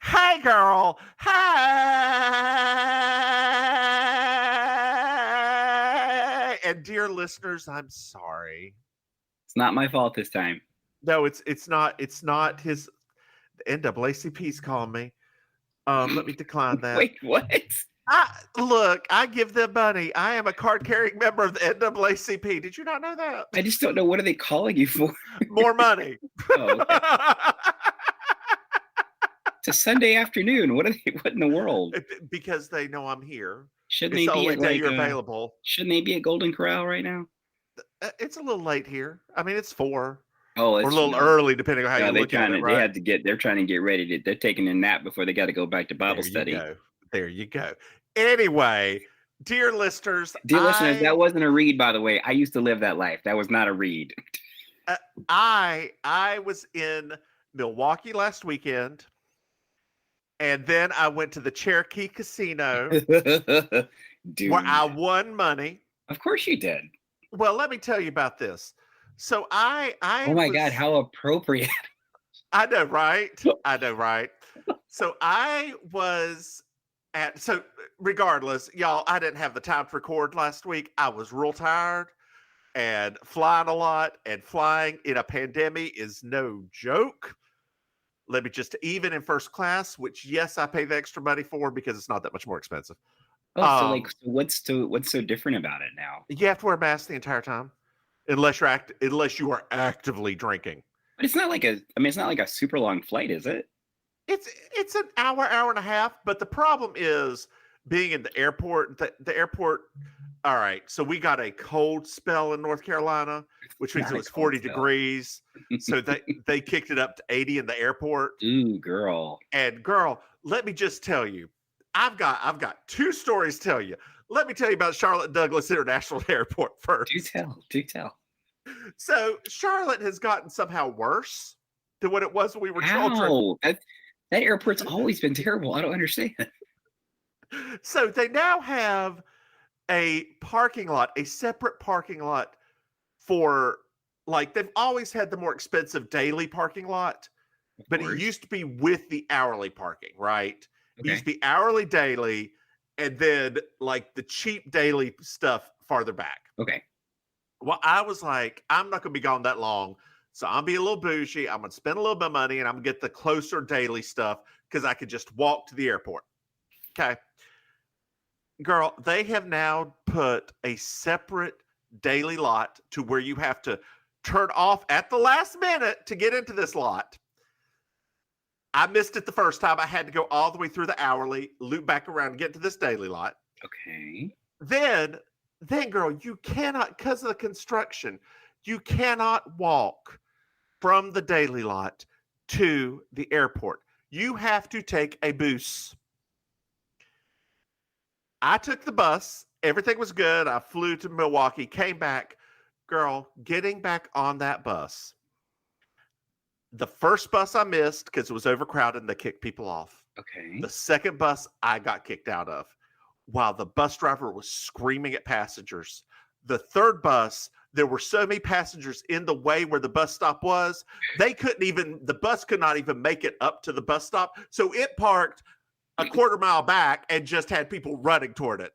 Hey, girl. Hey. And dear listeners, I'm sorry. It's not my fault this time. No, it's not. It's not his. The NAACP's calling me. Let me decline that. Wait, what? Look, I give them money. I am a card-carrying member of the NAACP. Did you not know that? I just don't know. What are they calling you for? More money. Oh, okay. It's a Sunday afternoon. What in the world? Because they know I'm here. Shouldn't It's they the be only at day you're available. Shouldn't they be at Golden Corral right now? It's a little late here. I mean, it's 4. Oh, or a little early, depending on how you look at it. Right? They're trying to get ready. They're taking a nap before they got to go back to Bible study. There you go. Anyway, dear listeners, that wasn't a read, by the way. I used to live that life. That was not a read. I was in Milwaukee last weekend, and then I went to the Cherokee Casino where I won money. Of course you did. Well, let me tell you about this. So I oh my God, how appropriate. I know, right? So I was so regardless, y'all, I didn't have the time to record last week. I was real tired and flying a lot, and flying in a pandemic is no joke. Let me just, even in first class, which yes, I pay the extra money for because it's not that much more expensive. Oh, so what's so different about it now? You have to wear a mask the entire time. Unless you are actively drinking. But it's not like a super long flight, is it? It's an hour and a half. But the problem is being in the airport. The airport. All right, so we got a cold spell in North Carolina, which means it was 40 degrees. So they kicked it up to 80 in the airport. Ooh, girl. And girl, let me just tell you, I've got 2 stories to tell you. Let me tell you about Charlotte Douglas International Airport first. Do tell. So Charlotte has gotten somehow worse than what it was when we were children. That airport's always been terrible. I don't understand. So they now have a separate parking lot for, like, they've always had the more expensive daily parking lot, but it used to be with the hourly parking, right? Okay. It used to be hourly daily, and then like the cheap daily stuff farther back. Okay. Well, I was like, I'm not going to be gone that long, so I'll be a little bougie. I'm going to spend a little bit of money, and I'm going to get the closer daily stuff because I could just walk to the airport. Okay. Girl, they have now put a separate daily lot to where you have to turn off at the last minute to get into this lot. I missed it the first time. I had to go all the way through the hourly, loop back around, and get to this daily lot. Okay. Then, girl, you cannot, because of the construction, you cannot walk from the daily lot to the airport. You have to take a bus. I took the bus. Everything was good. I flew to Milwaukee, came back. Girl, getting back on that bus. The first bus I missed because it was overcrowded and they kicked people off. Okay. The second bus I got kicked out of while the bus driver was screaming at passengers. The third bus, there were so many passengers in the way where the bus stop was, the bus could not even make it up to the bus stop. So it parked a quarter mile back and just had people running toward it.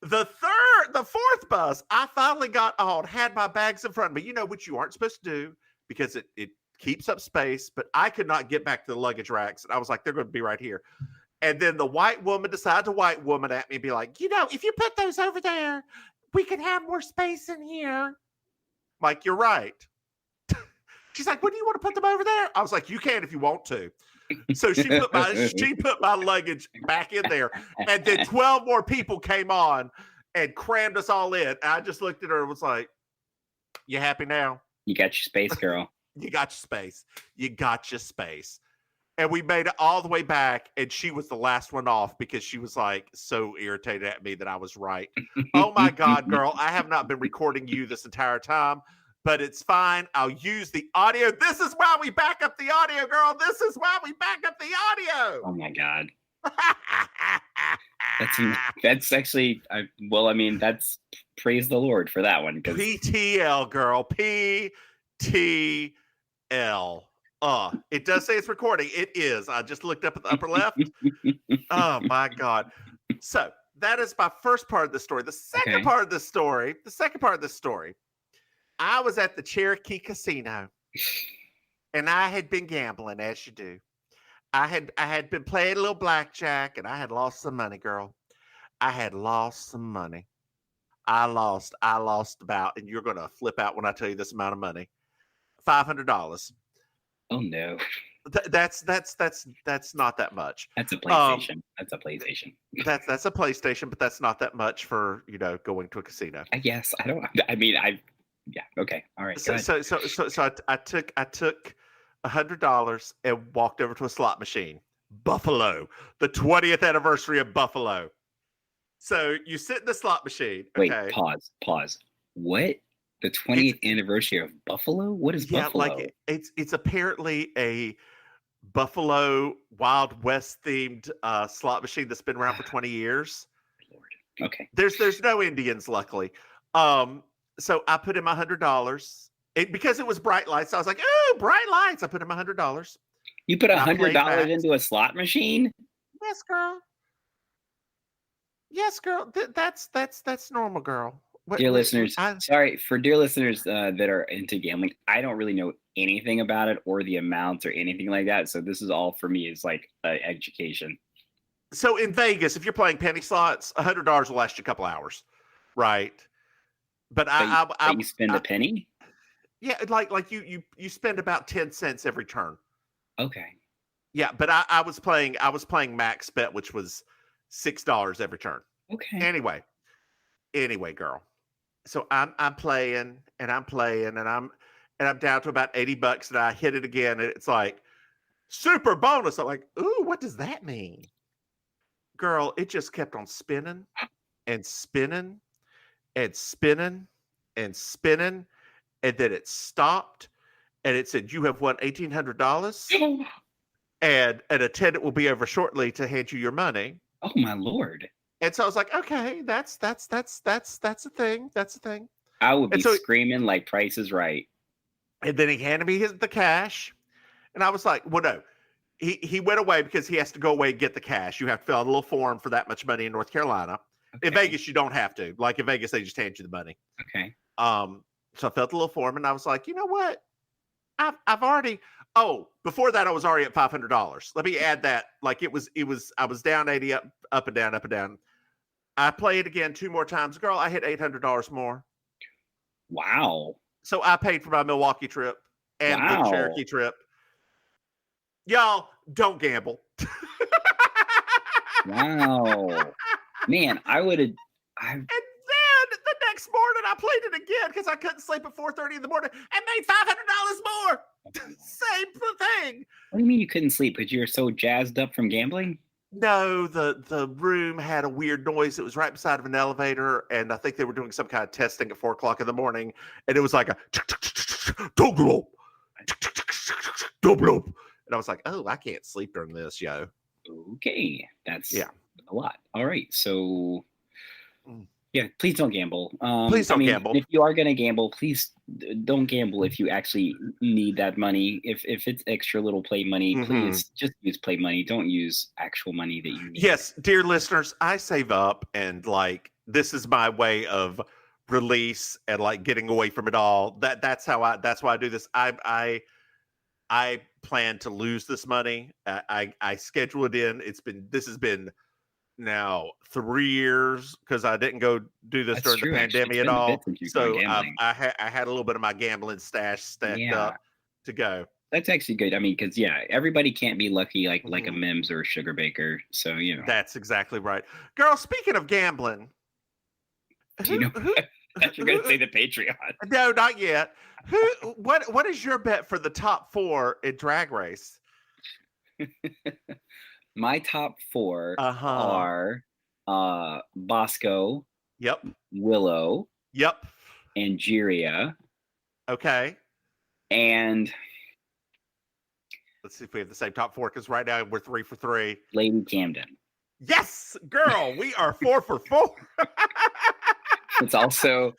The fourth bus, I finally got on, had my bags in front of me. You know what you aren't supposed to do because it keeps up space, but I could not get back to the luggage racks. And I was like, they're going to be right here. And then the white woman decided to white woman at me and be like, if you put those over there, we can have more space in here. I'm like, you're right. She's like, what do you want to put them over there? I was like, you can if you want to. So she put my luggage back in there. And then 12 more people came on and crammed us all in. And I just looked at her and was like, you happy now? You got your space, girl. You got your space. And we made it all the way back, and she was the last one off because she was like so irritated at me that I was right. Oh my God, girl, I have not been recording you this entire time, but it's fine. I'll use the audio. This is why we back up the audio, girl. This is why we back up the audio. Oh my God. That's actually, that's praise the Lord for that one. PTL, girl. PTL. It does say it's recording. It is. I just looked up at the upper left. Oh my God. So that is my first part of the story. The second part of the story, I was at the Cherokee Casino and I had been gambling, as you do. I had been playing a little blackjack and I had lost some money, girl. I had lost some money. I lost about, and you're gonna flip out when I tell you this amount of money. $500. Oh no. That's not that much. That's a PlayStation. That's a PlayStation. That's a PlayStation, but that's not that much for going to a casino. I guess I don't. I mean, yeah. Okay. All right. So I took $100 and walked over to a slot machine. Buffalo, the 20th anniversary of Buffalo. So you sit in the slot machine. Wait. Okay? Pause. What? The 20th anniversary of Buffalo? What is Buffalo? Yeah, like it's apparently a Buffalo Wild West themed slot machine that's been around for 20 years. Lord. Okay. There's no Indians, luckily. So I put in my $100 because it was bright lights. I was like, oh, bright lights. I put in my $100. You put $100 into a slot machine? Yes, girl. Yes, girl. That's normal, girl. Dear listeners, sorry for dear listeners that are into gambling. I don't really know anything about it or the amounts or anything like that. So this is all for me. It's like education. So in Vegas, if you're playing penny slots, $100 will last you a couple hours, right? But you spend a penny? Yeah, like you spend about 10 cents every turn. Okay. Yeah, but I was playing max bet, which was $6 every turn. Okay. Anyway, girl. So I'm playing and I'm down to about $80 and I hit it again and it's like super bonus. I'm like, ooh, what does that mean? Girl, it just kept on spinning and spinning and spinning and spinning. And then it stopped and it said, you have won $1,800 and an attendant will be over shortly to hand you your money. Oh my Lord. And so I was like, okay, that's a thing. That's a thing. I would be screaming like Price is Right. And then he handed me the cash. And I was like, well, no. He went away because he has to go away and get the cash. You have to fill out a little form for that much money in North Carolina. Okay. In Vegas, you don't have to. Like in Vegas, they just hand you the money. Okay. So I filled the little form and I was like, you know what? I've already. Oh, before that, I was already at $500. Let me add that. Like it was. I was down 80 up and down, up and down. I played again 2 more times. Girl, I hit $800 more. Wow. So I paid for my Milwaukee trip and the Cherokee trip. Y'all, don't gamble. Wow. Man, I would have. And then the next morning, I played it again because I couldn't sleep at 4:30 in the morning and made $500 more. Same thing. What do you mean you couldn't sleep? Because you were so jazzed up from gambling? No, the room had a weird noise. It was right beside of an elevator, and I think they were doing some kind of testing at 4:00 in the morning, and it was like a and I was like, oh, I can't sleep during this, yo. Okay, that's a lot. All right, so yeah, please don't gamble. Please don't gamble. If you are going to gamble, please don't gamble if you actually need that money. If it's extra little play money, please just use play money. Don't use actual money that you need. Yes, dear listeners, I save up and like this is my way of release and like getting away from it all. That's why I do this. I plan to lose this money. I schedule it in. This has been now 3 years because I didn't go do this during the pandemic at all. So I had a little bit of my gambling stash stacked up to go. That's actually good. I mean, because everybody can't be lucky like a Mims or a Sugar Baker. So that's exactly right, girl. Speaking of gambling, do you know that you're gonna say the Patreon? No, not yet. What is your bet for the top 4 in Drag Race? My top 4 are Bosco. Yep. Willow. Yep. Angeria. Okay. And let's see if we have the same top 4 because right now we're 3 for 3. Lady Camden. Yes, girl, we are 4 for 4. It's also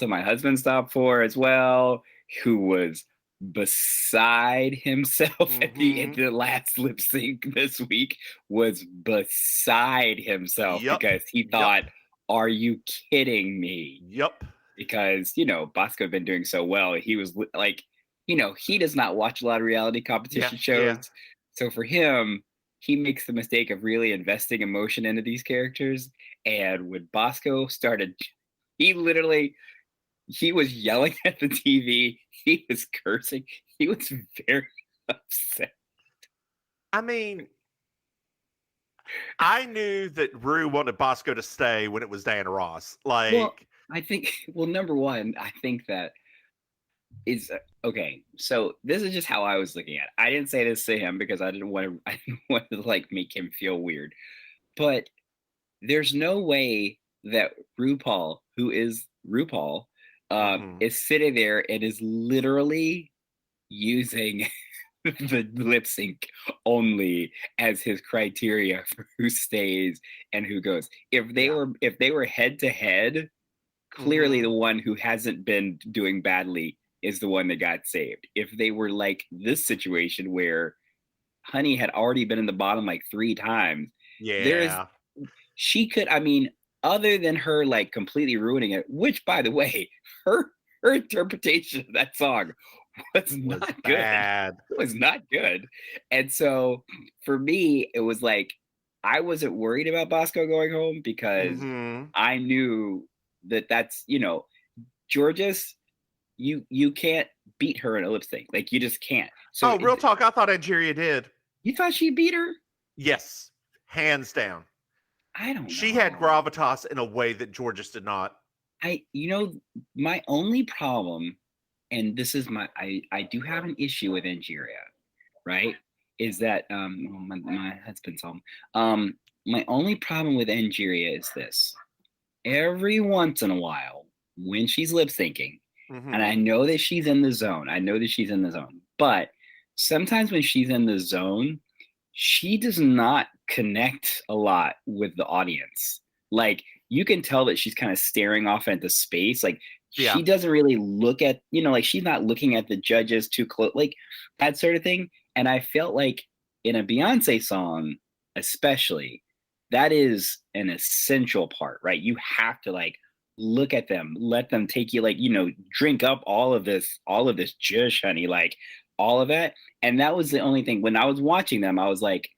my husband's top 4 as well, who was beside himself at the last lip sync this week, was beside himself because he thought, are you kidding me? Yep. Because, Bosco had been doing so well. He was like, he does not watch a lot of reality competition shows. Yeah. So for him, he makes the mistake of really investing emotion into these characters. And when Bosco started, he was yelling at the TV. He was cursing. He was very upset. I mean, I knew that Rue wanted Bosco to stay when it was Diana Ross. I think, number one, I think that is okay. So this is just how I was looking at it. I didn't say this to him because I didn't want to make him feel weird. But there's no way that RuPaul, who is RuPaul, is sitting there and is literally using the lip sync only as his criteria for who stays and who goes. If they were head to head, clearly the one who hasn't been doing badly is the one that got saved. If they were like this situation where Honey had already been in the bottom like 3 times, she could, other than her like completely ruining it, which by the way, her interpretation of that song was not good. It was not good. And so for me, it was like, I wasn't worried about Bosco going home because I knew that's, Georges, you can't beat her in a lip sync. Like, you just can't. So real talk, I thought Angeria did. You thought she beat her? Yes, hands down. I don't know. She had gravitas in a way that Georges did not. My only problem, and this is I do have an issue with Angeria, right? Is that my husband's home. My only problem with Angeria is this. Every once in a while, when she's lip syncing, and I know that she's in the zone. But sometimes when she's in the zone, she does not connect a lot with the audience. Like, you can tell that she's kind of staring off into space. Like, she doesn't really look at, like, she's not looking at the judges too close, like that sort of thing. And I felt like in a Beyonce song, especially, that is an essential part, right? You have to like look at them, let them take you, like, drink up all of this juice, honey, like all of that. And that was the only thing when I was watching them, I was like,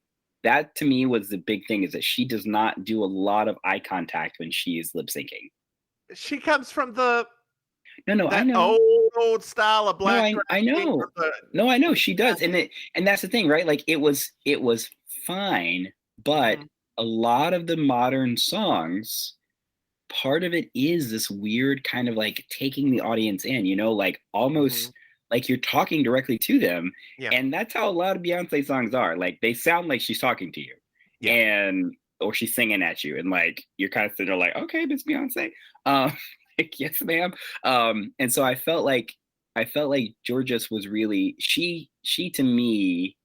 that to me was the big thing, is that she does not do a lot of eye contact when she is lip syncing. She comes from the I know old style of black. No, I know. No, I know she does, and that's the thing, right? Like, it was fine, but a lot of the modern songs, part of it is this weird kind of like taking the audience in, like almost like you're talking directly to them. Yeah. And that's how a lot of Beyonce songs are. Like, they sound like she's talking to you, or she's singing at you, and like you're kind of sitting there like, okay, Miss Beyonce, like, yes, ma'am. And so I felt like Georges was really she to me.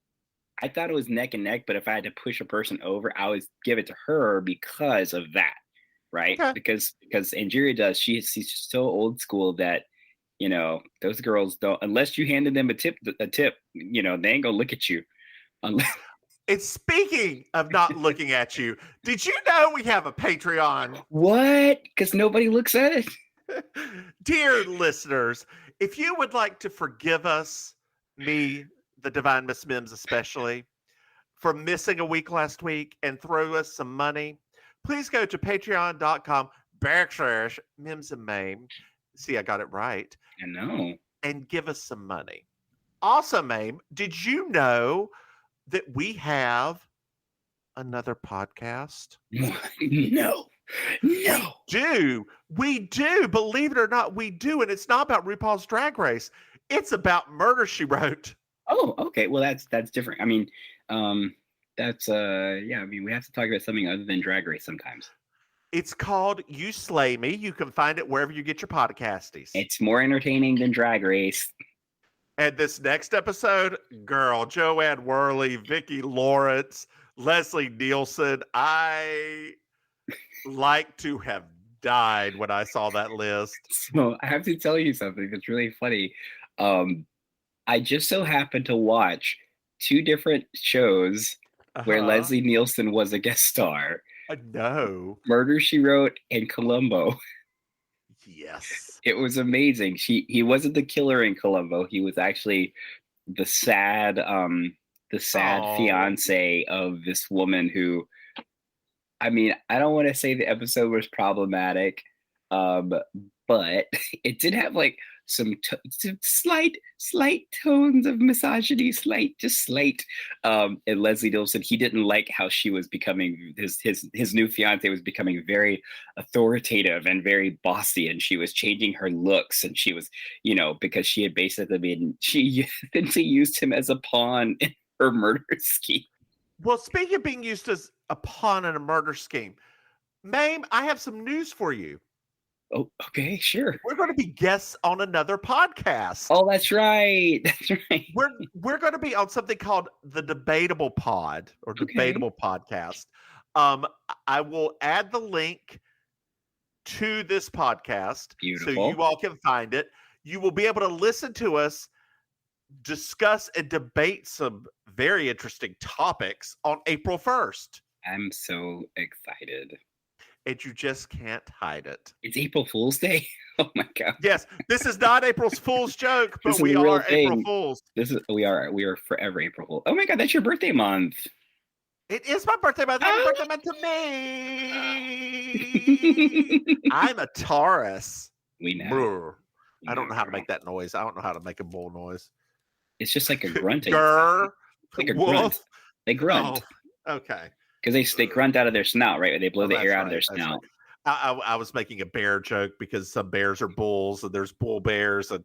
I thought it was neck and neck, but if I had to push a person over, I would give it to her because of that, right? Okay. Because Angeria does. She's so old school that, those girls don't, unless you handed them a tip, they ain't gonna look at you. Unless. It's speaking of not looking at you. Did you know we have a Patreon? What? Because nobody looks at it. Dear listeners, if you would like to forgive us, me, the Divine Miss Mims especially, for missing a week last week, and throw us some money, please go to patreon.com/MimsandMaim. See, I got it right. I know. And give us some money. Also, Maim, did you know that we have another podcast? No. We do. Believe it or not, we do. And it's not about RuPaul's Drag Race. It's about Murder, She Wrote. Oh, okay. Well, that's different. I mean, we have to talk about something other than Drag Race sometimes. It's called You Slay Me. You can find it wherever you get your podcasties. It's more entertaining than Drag Race. And this next episode, girl, Joanne Worley, Vicki Lawrence, Leslie Nielsen. I like to have died when I saw that list. So I have to tell you something that's really funny. I just so happened to watch 2 different shows where Leslie Nielsen was a guest star. No. Murder, She Wrote and Columbo. Yes. It was amazing. He wasn't the killer in Columbo. He was actually the sad fiance of this woman who, I mean, I don't want to say the episode was problematic, but it did have like some slight tones of misogyny, slight. And Leslie Nielsen, he didn't like how she was becoming, his new fiance was becoming very authoritative and very bossy, and she was changing her looks, and she was, because she had basically she used him as a pawn in her murder scheme. Well, speaking of being used as a pawn in a murder scheme, Maim, I have some news for you. Oh, okay, sure. We're going to be guests on another podcast. Oh, that's right. That's right. We're going to be on something called the Debatable Pod or Debatable Podcast. I will add the link to this podcast. Beautiful. So you all can find it. You will be able to listen to us discuss and debate some very interesting topics on April 1st. I'm so excited. And you just can't hide it. It's April Fool's Day. Oh my god. Yes, this is not April's Fool's joke, but we are April Fools. We are forever April Fool. Oh my god, that's your birthday month. It is my birthday month. Happy birthday month to me. I'm a Taurus. We know. Brr. I don't know how to make that noise. I don't know how to make a bull noise. It's just like a grunting. Grr. Like a Wolf. grunt. They grunt. Oh, okay. Because they grunt out of their snout, right? They blow the air out of their right, snout. Right. I was making a bear joke because some bears are bulls and there's bull bears, and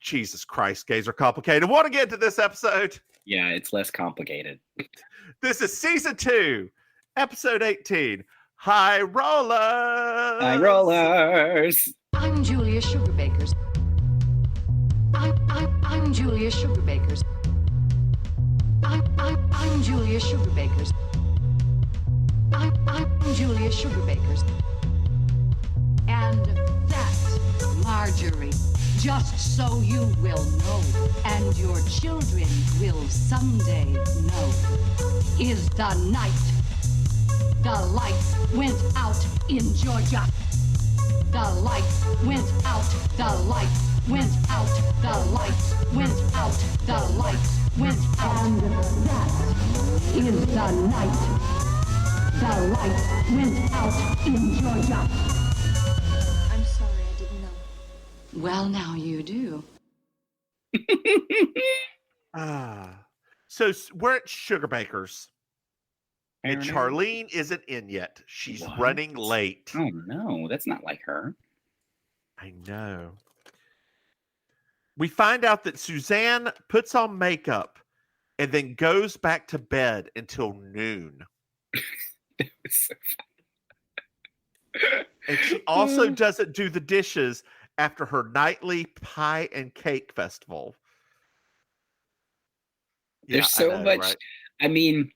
Jesus Christ, gays are complicated. Want to get into this episode? Yeah, it's less complicated. This is season 2, episode 18. High Rollers. High Rollers. I'm Julia Sugarbakers. I'm Julia Sugarbakers. I'm Julia Sugarbakers. I'm Julia Sugarbakers. And that's Marjorie. Just so you will know, and your children will someday know, is the night the lights went out in Georgia. The lights went out, the lights went out, the lights went out, the lights went out. And that is the night the lights went out in Georgia. I'm sorry, I didn't know. Well, now you do. So we're at Sugarbakers. And Fair Charlene isn't in yet. She's What? running late. Oh no, that's not like her. I know. We find out that Suzanne puts on makeup and then goes back to bed until noon. It was so And she also doesn't do the dishes after her nightly pie and cake festival. There's Yeah, I so know, much. right? I mean,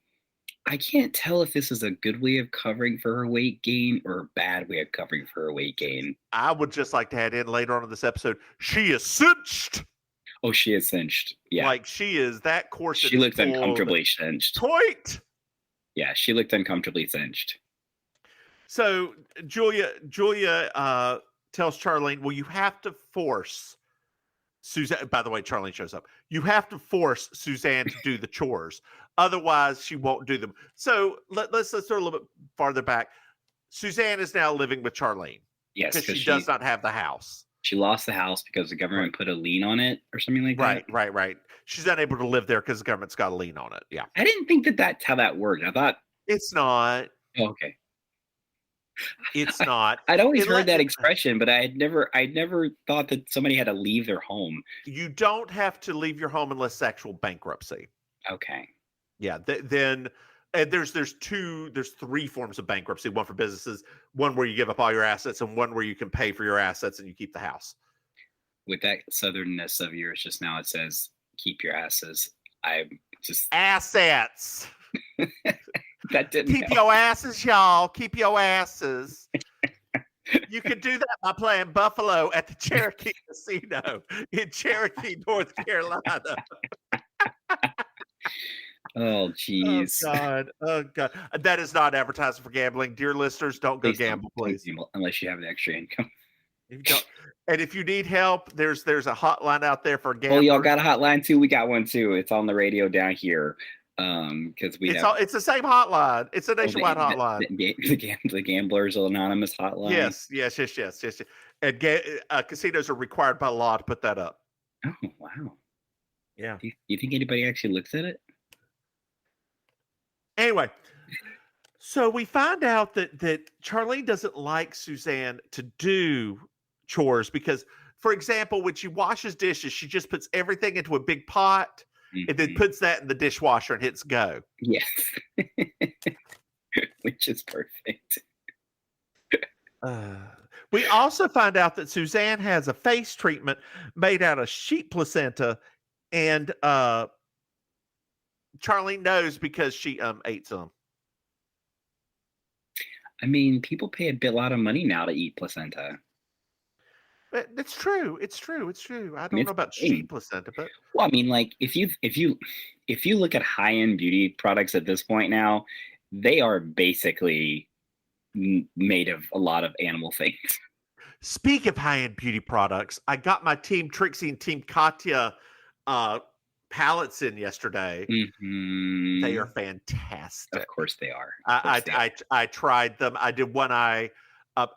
I can't tell if this is a good way of covering for her weight gain or a bad way of covering for her weight gain. I would just like to add in later on in this episode, she is cinched. Oh, she is cinched. Yeah. Like she is that corset. She is looked full of uncomfortably cinched. Tight. Yeah, she looked uncomfortably cinched. So Julia tells Charlene, well, you have to force Suzanne. By the way, Charlene shows up. You have to force Suzanne to do the chores. Otherwise, she won't do them. So let's throw a little bit farther back. Suzanne is now living with Charlene. Yes, because she does not have the house. She lost the house because the government put a lien on it or something like that. Right. She's unable to live there because the government's got a lien on it. Yeah. I didn't think that's how that worked. I thought It's not. Oh, okay. It's not. I'd always heard that expression, but I'd never thought that somebody had to leave their home. You don't have to leave your home unless actual bankruptcy. Okay. Yeah. Then and there's 3 forms of bankruptcy. One for businesses, one where you give up all your assets, and one where you can pay for your assets and you keep the house. With that southernness of yours just now, it says keep your asses. I'm just Assets. that didn't Keep help. your asses, y'all. Keep your asses. You can do that by playing Buffalo at the Cherokee Casino in Cherokee, North Carolina. Oh, jeez. Oh God. That is not advertising for gambling. Dear listeners, don't go gamble, please. Unless you have an extra income. And if you need help, there's a hotline out there for gamblers. Oh, y'all got a hotline too? We got one too. It's on the radio down here. Because it's the same hotline. It's a nationwide hotline. The Gamblers Anonymous hotline. Yes. And casinos are required by law to put that up. Oh, wow. Yeah. Do you think anybody actually looks at it? Anyway, so we find out that Charlene doesn't like Suzanne to do chores because, for example, when she washes dishes, she just puts everything into a big pot and then puts that in the dishwasher and hits go. Yes. Which is perfect. We also find out that Suzanne has a face treatment made out of sheep placenta, and Charlene knows because she ate some. I mean, people pay a lot of money now to eat placenta. But it's true. It's true. I don't know about sheep placenta, but well, I mean, like if you look at high-end beauty products at this point now, they are basically made of a lot of animal things. Speak of high-end beauty products, I got my Team Trixie and Team Katya palettes in yesterday. Mm-hmm. They are fantastic. Of course they are. I tried them. I did one eye.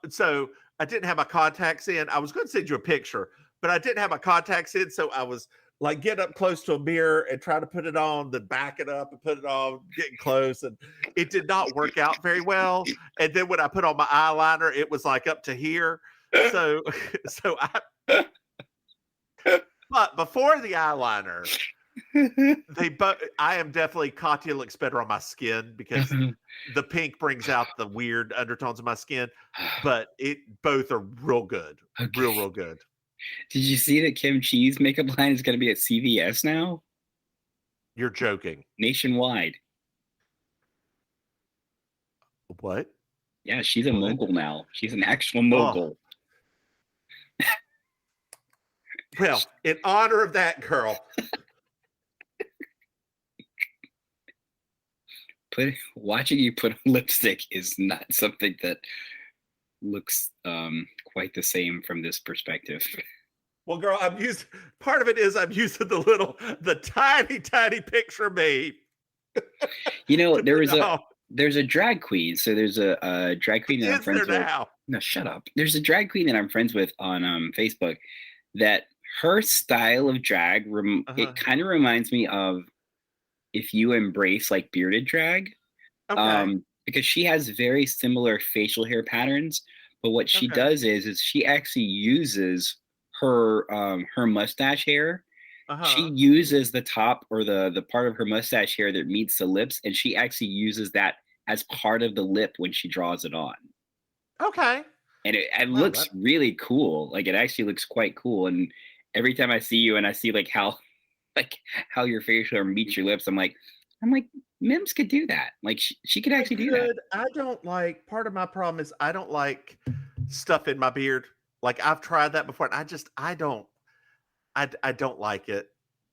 So I didn't have my contacts in. I was going to send you a picture, but I didn't have my contacts in. So I was like getting up close to a mirror and trying to put it on, then back it up and put it on, getting close. And it did not work out very well. And then when I put on my eyeliner, it was like up to here. So but before the eyeliner, I am definitely Katya looks better on my skin because the pink brings out the weird undertones of my skin, but both are real good. Okay. Real good. Did you see that Kim Chi's makeup line is going to be at CVS now? You're joking. Nationwide. What? Yeah, she's a mogul now. She's an actual mogul. Well, in honor of that girl. Watching you put on lipstick is not something that looks quite the same from this perspective. Well, girl, part of it is I'm using the tiny picture of me. You know, there's a drag queen. So there's a drag queen that I'm friends with. Now? No, shut up. There's a drag queen that I'm friends with on Facebook that her style of drag, it kind of reminds me of if you embrace like bearded drag. Okay. Because she has very similar facial hair patterns, but what she does is she actually uses her mustache hair. She uses the top or the part of her mustache hair that meets the lips, and she actually uses that as part of the lip when she draws it on. Okay. And it looks really cool. Like it actually looks quite cool. And every time I see you and I see how your facial hair meets your lips, I'm like, Mims could do that. Like she could actually do that. I don't like, part of my problem is I don't like stuff in my beard. Like I've tried that before, and I don't like it.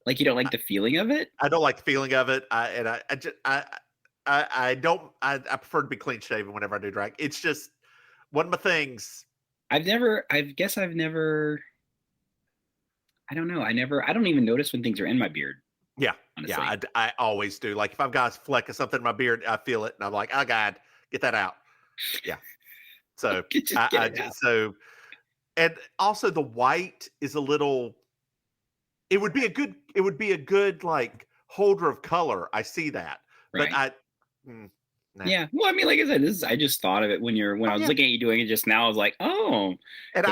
Like you don't like the feeling of it? I don't like the feeling of it. I prefer to be clean shaven whenever I do drag. It's just one of my things. I don't even notice when things are in my beard. Yeah. Honestly. Yeah. I always do. Like if I've got a fleck of something in my beard, I feel it and I'm like, oh God, get that out. Yeah. So and also the white is a little, it would be a good like holder of color. I see that, right. But nah. Yeah. Well, I mean, like I said, I just thought of it when I was looking at you doing it just now. I was like, oh. And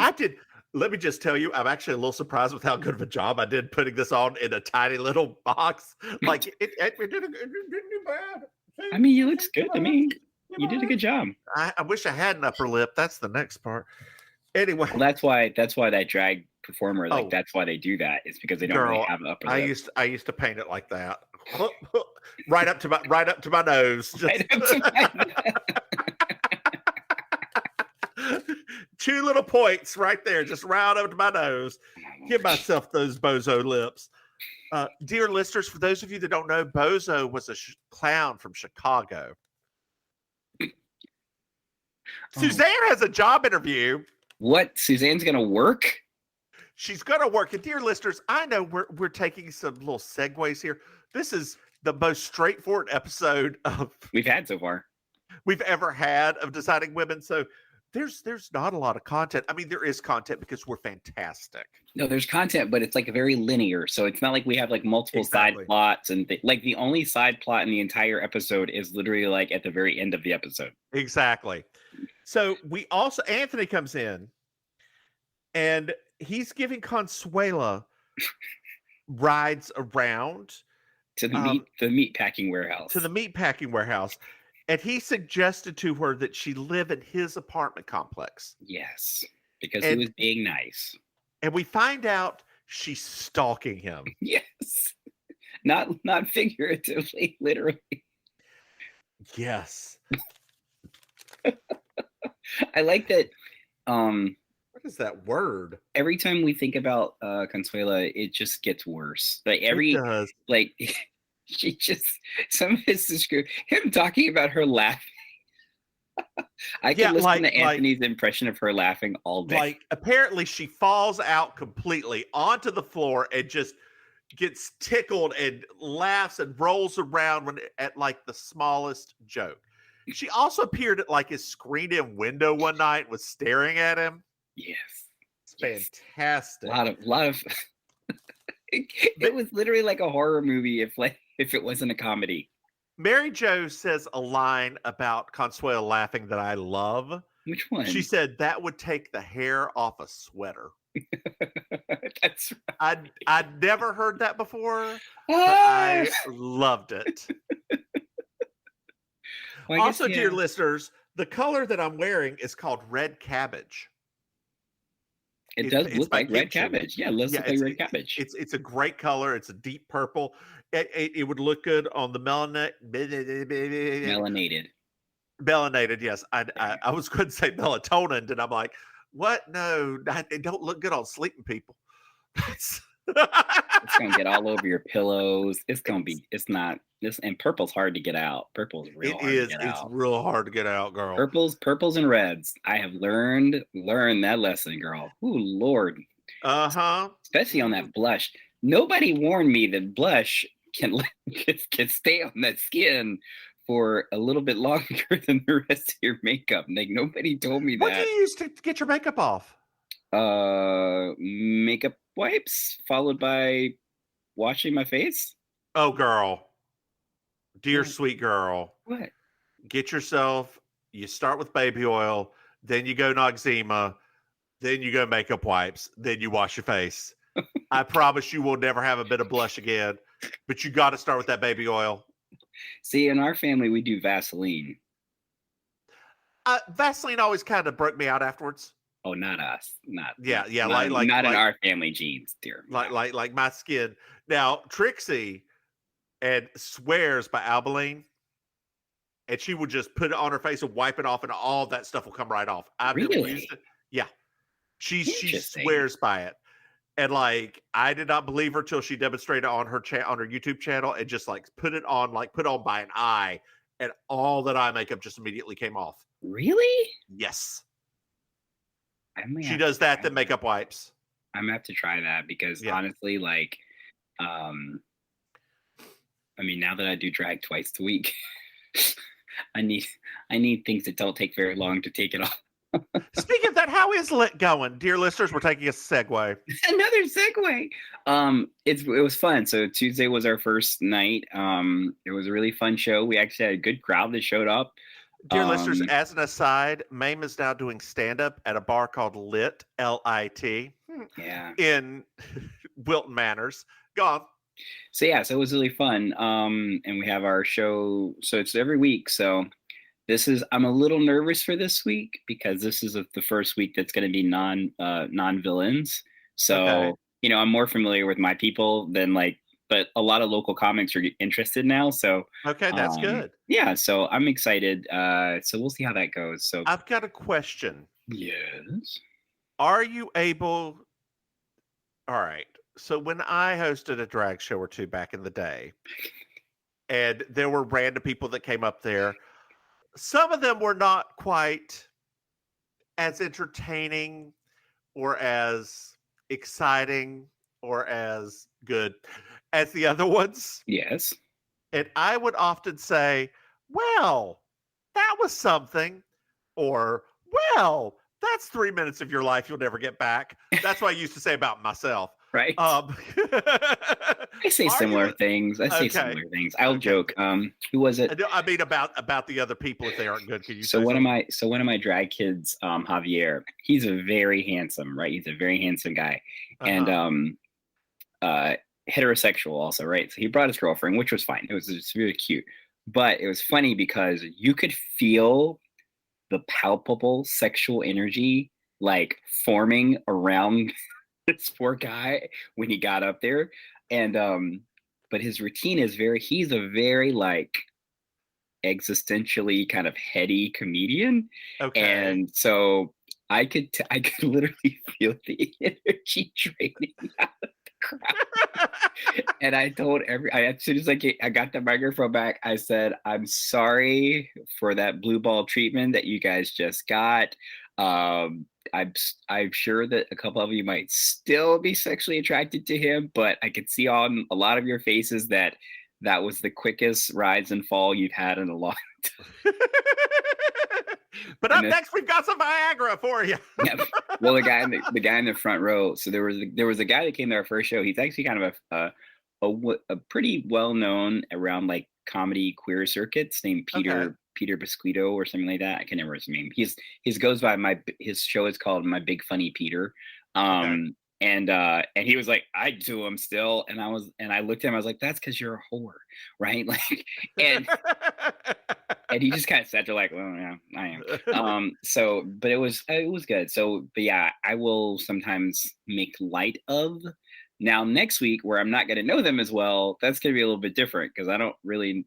let me just tell you, I'm actually a little surprised with how good of a job I did putting this on in a tiny little box. Like it didn't do bad. I mean, you looks good to me. You did a good job. I wish I had an upper lip. That's the next part. Anyway, well, that's why that drag performer, that's why they do that. It's because they don't really have an upper lip. I used to paint it like that, right up to my nose. 2 little points right there, just round up to my nose. Give myself those bozo lips. Dear listeners, for those of you that don't know, Bozo was a clown from Chicago. Suzanne has a job interview. What? Suzanne's gonna work? She's gonna work. And dear listeners, I know we're taking some little segues here. This is the most straightforward episode we've had so far. We've ever had of Designing Women. So there's not a lot of content. I mean, there is content because we're fantastic. No, there's content, but it's like very linear. So it's not like we have like multiple side plots and like the only side plot in the entire episode is literally like at the very end of the episode. Exactly. So we also, Anthony comes in and he's giving Consuela rides around to the meat packing warehouse. To the meat packing warehouse. And he suggested to her that she live in his apartment complex. Yes, because he was being nice. And we find out she's stalking him. Yes. Not figuratively, literally. Yes. I like that. What is that word? Every time we think about Consuela, it just gets worse. Like it does. Like she just, some of his description, him talking about her laughing. I can listen to Anthony's impression of her laughing all day. Like apparently she falls out completely onto the floor and just gets tickled and laughs and rolls around at like the smallest joke. She also appeared at like his screened-in window one night and was staring at him. Yes. It's fantastic. A lot of it was literally like a horror movie if it wasn't a comedy. Maryjo says a line about Consuela laughing that I love. Which one? She said that would take the hair off a sweater. That's right. I'd never heard that before, but I loved it. Well, also, dear listeners, the color that I'm wearing is called red cabbage. It does look like red cabbage. Yeah, it looks like red cabbage. It's a great color. It's a deep purple. It would look good on the melanated. Yes, I was going to say melatonin, and I'm like, what? No, it don't look good on sleeping people. It's gonna get all over your pillows. And purple's hard to get out. Purple's real hard to get out. It's real hard to get out, girl. Purples and reds. I have learned that lesson, girl. Ooh, Lord. Especially on that blush. Nobody warned me that blush can stay on that skin for a little bit longer than the rest of your makeup. Like nobody told me that. What do you use to get your makeup off? Makeup wipes followed by washing my face. Oh, girl. Dear sweet girl. What? Get yourself, you start with baby oil, then you go Noxzema, then you go makeup wipes, then you wash your face. I promise you will never have a bit of blush again, but you got to start with that baby oil. See, in our family, we do Vaseline. Vaseline always kind of broke me out afterwards. Oh, not us. Not like in our family genes, dear. Like my skin. Now, Trixie swears by Albolene, and she would just put it on her face and wipe it off, and all that stuff will come right off. I've never used it. Yeah, she swears by it, and like I did not believe her till she demonstrated on her on her YouTube channel, and just like put on by an eye, and all that eye makeup just immediately came off. Really? Yes. She does that, then makeup wipes. I'm gonna have to try that because honestly, like, I mean, now that I do drag twice a week, I need things that don't take very long to take it off. Speaking of that, how is Lit going, dear listeners? We're taking a segue. Another segue. It was fun. So Tuesday was our first night. It was a really fun show. We actually had a good crowd that showed up. Dear listeners, as an aside, Maim is now doing stand-up at a bar called Lit, L-I-T, in Wilton Manors. Go on. So it was really fun. And we have our show. So it's every week. So I'm a little nervous for this week because this is the first week that's going to be non-villains. So, I'm more familiar with my people than but a lot of local comics are interested now. So, okay, that's good. Yeah. So I'm excited. So we'll see how that goes. So I've got a question. Yes. Are you able? All right. So when I hosted a drag show or two back in the day, and there were random people that came up there, some of them were not quite as entertaining or as exciting or as good as the other ones. Yes. And I would often say, well, that was something. Or, well, that's 3 minutes of your life you'll never get back. That's what I used to say about myself. Right. I say similar things. I say similar things. I'll joke. Who was it? I mean about the other people if they aren't good. Can you So one of my drag kids, Javier, he's a very handsome, right? He's a very handsome guy. And heterosexual also, right? So he brought his girlfriend, which was fine. It was just really cute. But it was funny because you could feel the palpable sexual energy like forming around this poor guy when he got up there. And but his routine is he's a very like existentially kind of heady comedian. Okay. And so I could literally feel the energy draining out of the crowd. And I told as soon as I got the microphone back, I said, I'm sorry for that blue ball treatment that you guys just got. I'm sure that a couple of you might still be sexually attracted to him, but I could see on a lot of your faces that was the quickest rise and fall you've had in a long time. But up next, we've got some Viagra for you. Yeah. Well, the guy in the front row. So there was a guy that came to our first show. He's actually kind of a pretty well known around like comedy queer circuits named Peter Biscuito or something like that. I can't remember his name. His goes by his show is called My Big Funny Peter. And he was like, I do him still. And I looked at him, I was like, that's because you're a whore, right? Like, and he just kind of sat there like, well, yeah, I am. But it was good. So, but yeah, I will sometimes make light of. Now next week, where I'm not going to know them as well, that's going to be a little bit different because I don't really,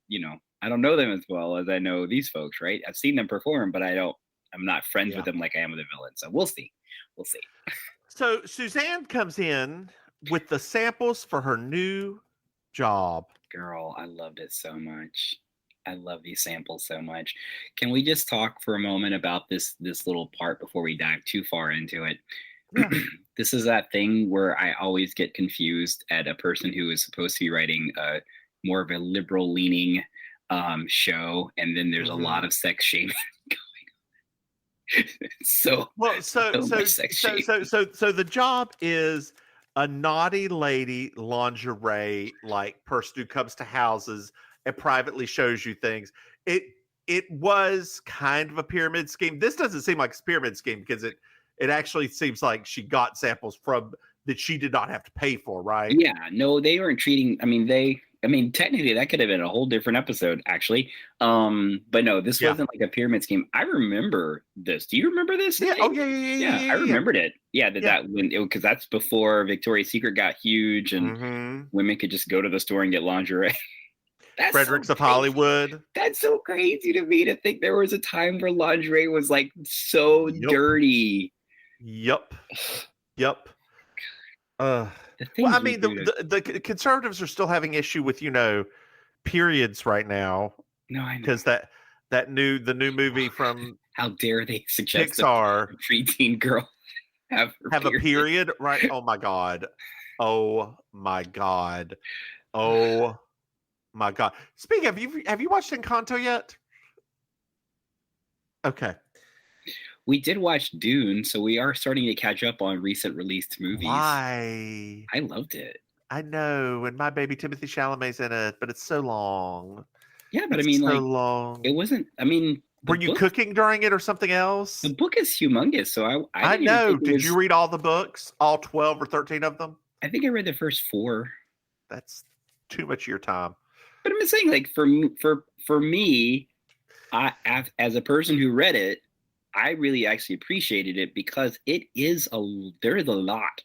I don't know them as well as I know these folks, right? I've seen them perform, but I'm not friends with them like I am with the villain. So we'll see. So Suzanne comes in with the samples for her new job. Girl, I loved it so much. I love these samples so much. Can we just talk for a moment about this little part before we dive too far into it? Yeah. This is that thing where I always get confused at a person who is supposed to be writing more of a liberal leaning show, and then there's a lot of sex shaming going on. So the job is a naughty lady lingerie like person who comes to houses and privately shows you things. It was kind of a pyramid scheme. This doesn't seem like a pyramid scheme because it actually seems like she got samples from that she did not have to pay for, right? Yeah, no, they weren't treating. I mean, technically that could have been a whole different episode, actually. But no, this wasn't like a pyramid scheme. I remember this. Do you remember this? Yeah. Oh, yeah. I remembered it. Yeah, because that's before Victoria's Secret got huge and women could just go to the store and get lingerie. Fredericks of Hollywood. That's so crazy to me to think there was a time where lingerie was like so dirty. Yep. Well, I mean, the conservatives are still having issue with periods right now. No, I know, because the new movie from how dare they suggest Pixar a preteen girl have a period, right? Oh my god. Speaking of, have you watched Encanto yet? Okay. We did watch Dune, so we are starting to catch up on recent released movies. Why? I loved it. I know, and my baby Timothée Chalamet's in it, but it's so long. Yeah, but it's so long. It wasn't. I mean, were you cooking during it or something else? The book is humongous, so I know. Did you read all the books, all 12 or 13 of them? I think I read the first 4. That's too much of your time. But I'm just saying, like for me, as a person who read it, I really actually appreciated it because there is a lot.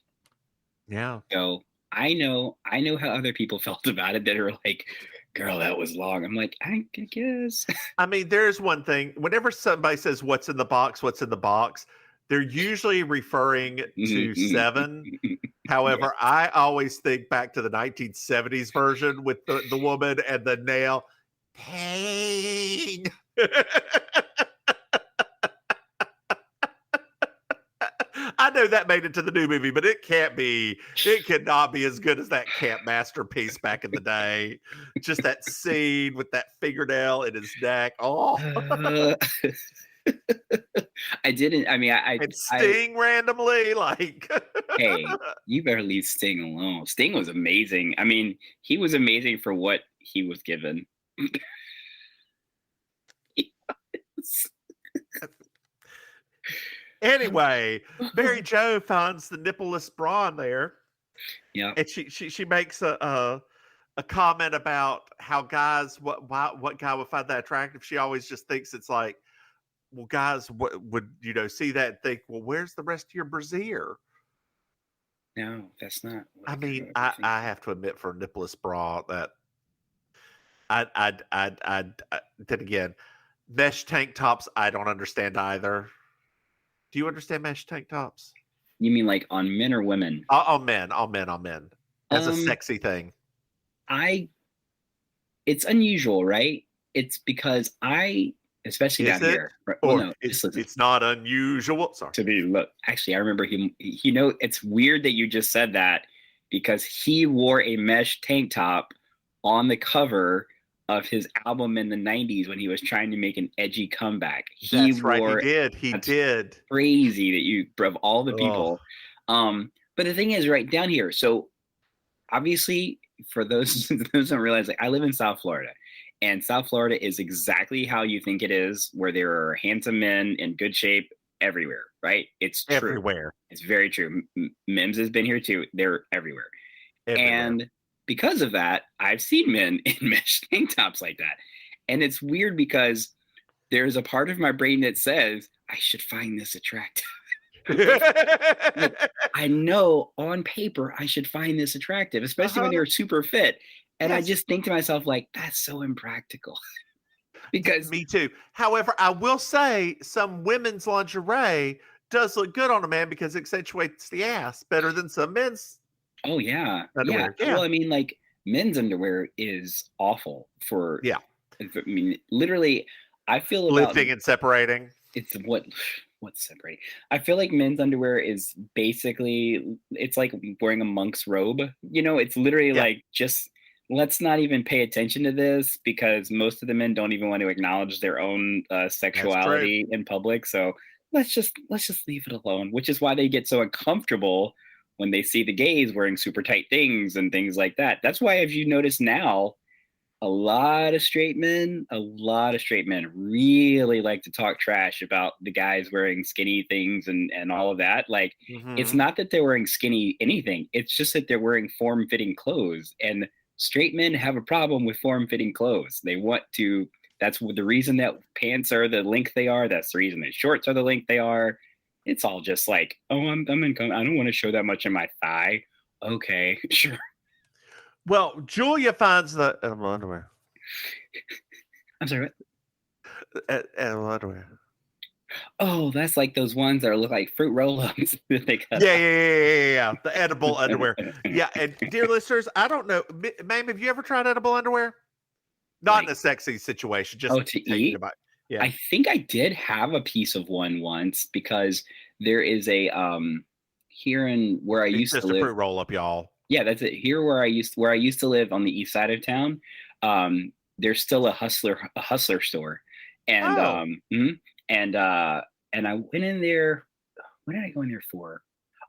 Yeah. So I know how other people felt about it that are like, girl, that was long. I'm like, I guess. I mean, there's one thing. Whenever somebody says what's in the box, they're usually referring to Mhm. 7. However, I always think back to the 1970s version with the woman and the nail. Pain. I know that made it to the new movie, but it cannot be as good as that camp masterpiece back in the day. Just that scene with that fingernail in his neck. Oh, I didn't. I mean, and Sting randomly, like. Hey, you better leave Sting alone. Sting was amazing. I mean, he was amazing for what he was given. Anyway, Maryjo finds the nippleless bra in there. Yeah. And she makes a comment about how guys, what guy would find that attractive. She always just thinks it's like, well, guys would see that and think, well, where's the rest of your brassiere? No, that's not. I mean, I have to admit, for a nippleless bra, that I then again, mesh tank tops, I don't understand either. Do you understand mesh tank tops? You mean like on men or women? On men. As a sexy thing. It's unusual, right? It's because especially down here. Or it's not unusual. Sorry. To be, look, actually, I remember him. It's weird that you just said that, because he wore a mesh tank top on the cover of his album in the 90s when he was trying to make an edgy comeback. That's right. He did. Crazy that of all the people. But the thing is, right down here. So obviously, for those who don't realize, like, I live in South Florida, and South Florida is exactly how you think it is, where there are handsome men in good shape everywhere, right? It's true. Everywhere. It's very true. Mims has been here too. They're everywhere. And because of that, I've seen men in mesh tank tops like that. And it's weird because there's a part of my brain that says, I should find this attractive. Like, I know on paper I should find this attractive, especially when they're super fit. And I just think to myself, like, that's so impractical. Because me too. However, I will say some women's lingerie does look good on a man because it accentuates the ass better than some men's. Oh yeah. Underwear. Yeah. Well, I mean, like, men's underwear is awful for. Yeah. I mean, literally, I feel lifting and separating. It's what's separating. I feel like men's underwear is basically, it's like wearing a monk's robe. It's literally like, just let's not even pay attention to this, because most of the men don't even want to acknowledge their own sexuality in public. So let's just leave it alone. Which is why they get so uncomfortable when they see the gays wearing super tight things and things like that. That's why, if you notice now, a lot of straight men really like to talk trash about the guys wearing skinny things and all of that. Like, It's not that they're wearing skinny anything. It's just that they're wearing form-fitting clothes. And straight men have a problem with form-fitting clothes. They want to, that's the reason that pants are the length they are. That's the reason that shorts are the length they are. It's all just like, oh, I don't want to show that much in my thigh. Okay, sure. Well, Julia finds the underwear. I'm sorry, what? Underwear. Oh, that's like those ones that look like fruit roll-ups. Yeah. The edible underwear. Yeah, and dear listeners, I don't know, Maim, have you ever tried edible underwear? Not in a sexy situation, just to eat. Yeah. I think I did have a piece of one once, because there is a here in where I used to live. Just a fruit roll-up, y'all. Yeah, that's it. Here where I used to live on the east side of town, there's still a hustler store, and and I went in there. What did I go in there for?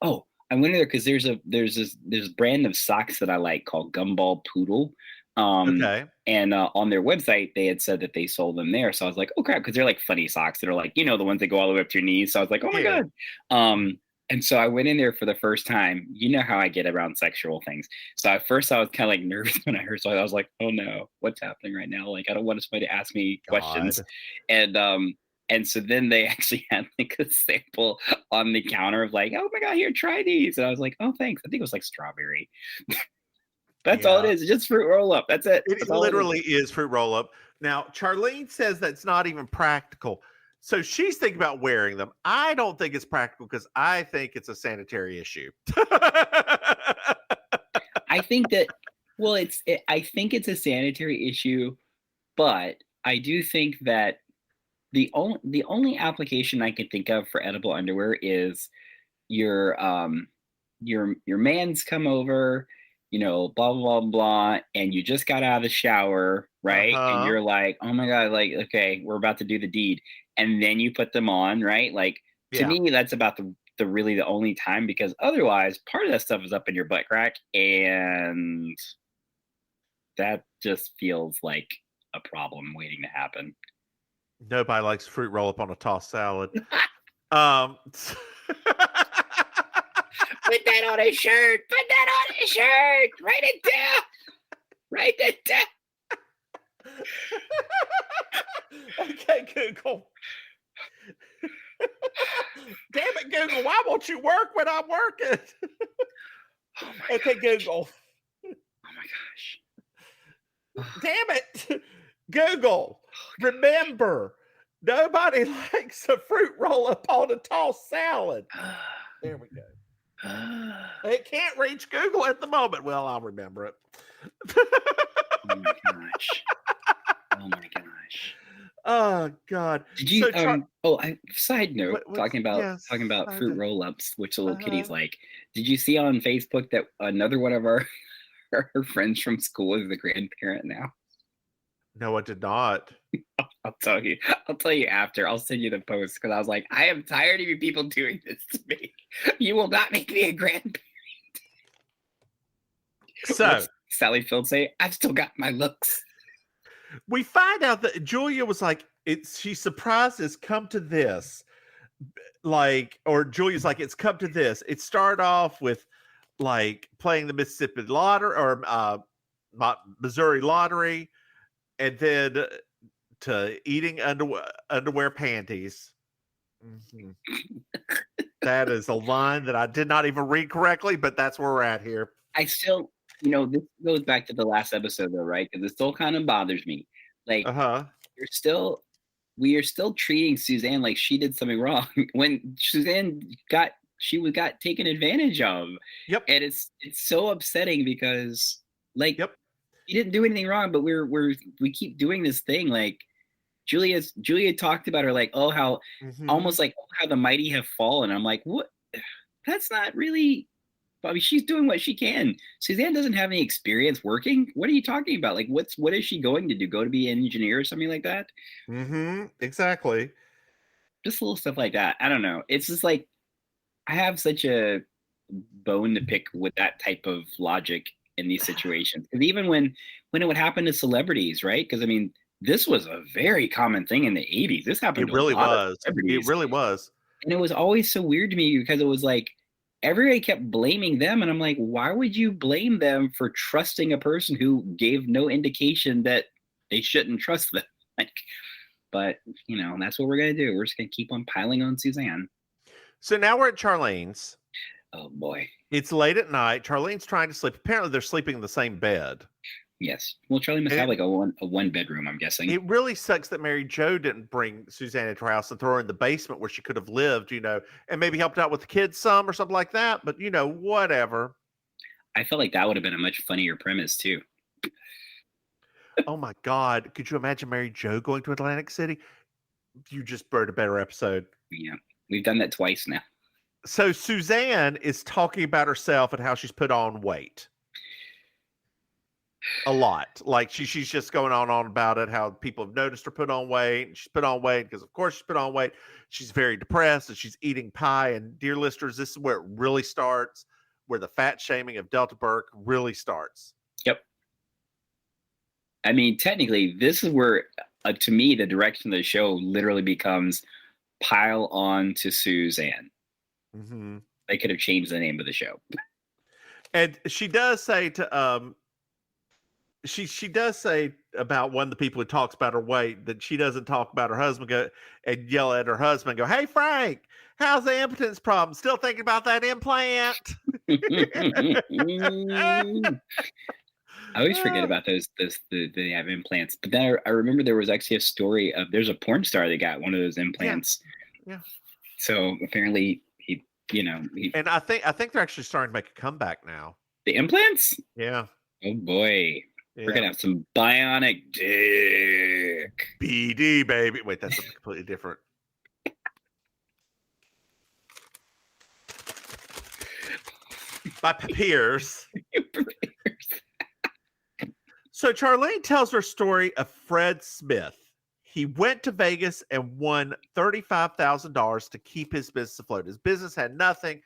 Oh, I went in there because there's this brand of socks that I like called Gumball Poodle. Okay. And on their website, they had said that they sold them there. So I was like, oh crap, because they're like funny socks that are like, the ones that go all the way up to your knees. So I was like, oh my God. And so I went in there for the first time. You know how I get around sexual things. So at first I was kind of like nervous when I heard. So I was like, oh no, what's happening right now? Like, I don't want somebody to ask me questions. And so then they actually had like a sample on the counter of like, oh my God, here, try these. And I was like, oh, thanks. I think it was like strawberry. That's all it is. It's just fruit roll up. That's it. It literally is fruit roll up. Now, Charlene says that's not even practical. So she's thinking about wearing them. I don't think it's practical because I think it's a sanitary issue. I think that, well, I think it's a sanitary issue, but I do think that the only application I can think of for edible underwear is your man's come over, blah blah blah blah, and you just got out of the shower, right? And you're like, oh my god, like, okay, we're about to do the deed, and then you put them on, right? Like, to me, that's about the really the only time, because otherwise, part of that stuff is up in your butt crack, and that just feels like a problem waiting to happen. Nobody likes fruit roll up on a tossed salad. Put that on a shirt. Put that on a shirt. Write it down. Write it down. Okay, Google. Damn it, Google. Why won't you work when I'm working? Okay, Google. Oh my gosh. Damn it. Google. Remember, nobody likes a fruit roll up on a tossed salad. There we go. It can't reach Google at the moment. Well, I'll remember it. Oh my gosh. Oh my gosh. Oh God. Did you so side note, talking about fruit roll-ups, which the little kitties like. Did you see on Facebook that another one of our friends from school is the grandparent now? No, I did not. I'll tell you after. I'll send you the post, because I was like, I am tired of you people doing this to me. You will not make me a grandparent. So Sally Field say, I've still got my looks. We find out that Julia was like, she's surprised it's come to this. Or Julia's like, it's come to this. It started off with like playing the Mississippi lottery or Missouri lottery, and then to eating underwear panties. Mm-hmm. That is a line that I did not even read correctly, but that's where we're at here. I still, this goes back to the last episode though, right? Because it still kind of bothers me. Like, we are still treating Suzanne like she did something wrong when Suzanne got taken advantage of. Yep. And it's so upsetting because she didn't do anything wrong, but we keep doing this thing. Like Julia talked about her like, oh, how almost like how the mighty have fallen. I'm like, what? That's not really. I mean, she's doing what she can. Suzanne doesn't have any experience working. What are you talking about? Like, what is she going to do? Go to be an engineer or something like that? Mm-hmm. Exactly. Just little stuff like that. I don't know. It's just like, I have such a bone to pick with that type of logic in these situations. Because even when it would happen to celebrities, right? Because I mean, this was a very common thing in the 80s. This happened to a lot of celebrities. It really was. And it was always so weird to me because it was like, everybody kept blaming them. And I'm like, why would you blame them for trusting a person who gave no indication that they shouldn't trust them? Like, but, that's what we're going to do. We're just going to keep on piling on Suzanne. So now we're at Charlene's. Oh, boy. It's late at night. Charlene's trying to sleep. Apparently, they're sleeping in the same bed. Yes. Well, Charlene must have like a one bedroom, I'm guessing. It really sucks that Maryjo didn't bring Suzanne into her house and throw her in the basement where she could have lived, and maybe helped out with the kids some or something like that. But, whatever. I felt like that would have been a much funnier premise, too. Oh, my God. Could you imagine Maryjo going to Atlantic City? You just burned a better episode. Yeah. We've done that twice now. So Suzanne is talking about herself and how she's put on weight. A lot. Like she's just going on about it, how people have noticed her put on weight. And she's put on weight because, of course, she's put on weight. She's very depressed and she's eating pie. And dear listeners, this is where it really starts, where the fat shaming of Delta Burke really starts. Yep. I mean, technically, this is where, to me, the direction of the show literally becomes pile on to Suzanne. Mm-hmm. They could have changed the name of the show. And she does say to she does say about one of the people who talks about her weight that she doesn't talk about her husband, and yell at her husband, go, "Hey Frank, how's the impotence problem? Still thinking about that implant?" I always forget about those they have implants. But then I remember there was actually a story of there's a porn star that got one of those implants. Yeah. So apparently he And I think they're actually starting to make a comeback now. the implants? Yeah. Oh boy. Yeah. We're gonna have some bionic dick. BD baby. Wait, that's something completely different. My peers. So Charlene tells her story of Fred Smith. He went to Vegas and won $35,000 to keep his business afloat. His business had nothing.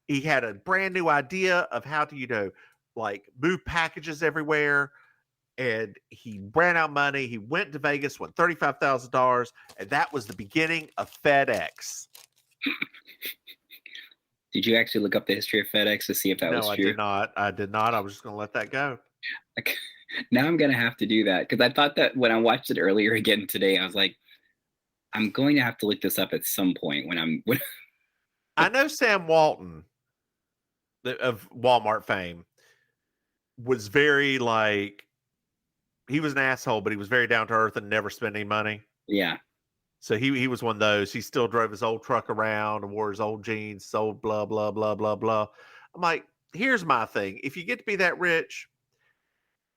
He had a brand new idea of how to, like move packages everywhere. And he ran out of money. He went to Vegas, won $35,000. And that was the beginning of FedEx. Did you actually look up the history of FedEx to see if that was true? No, I did not. I was just going to let that go. Now I'm going to have to do that because I thought that when I watched it earlier again today, I was like, I'm going to have to look this up at some point when I know Sam Walton of Walmart fame was very he was an asshole, but he was very down to earth and never spent any money. Yeah. So he was one of those. He still drove his old truck around and wore his old jeans, sold blah, blah, blah, blah, blah. I'm like, here's my thing. If you get to be that rich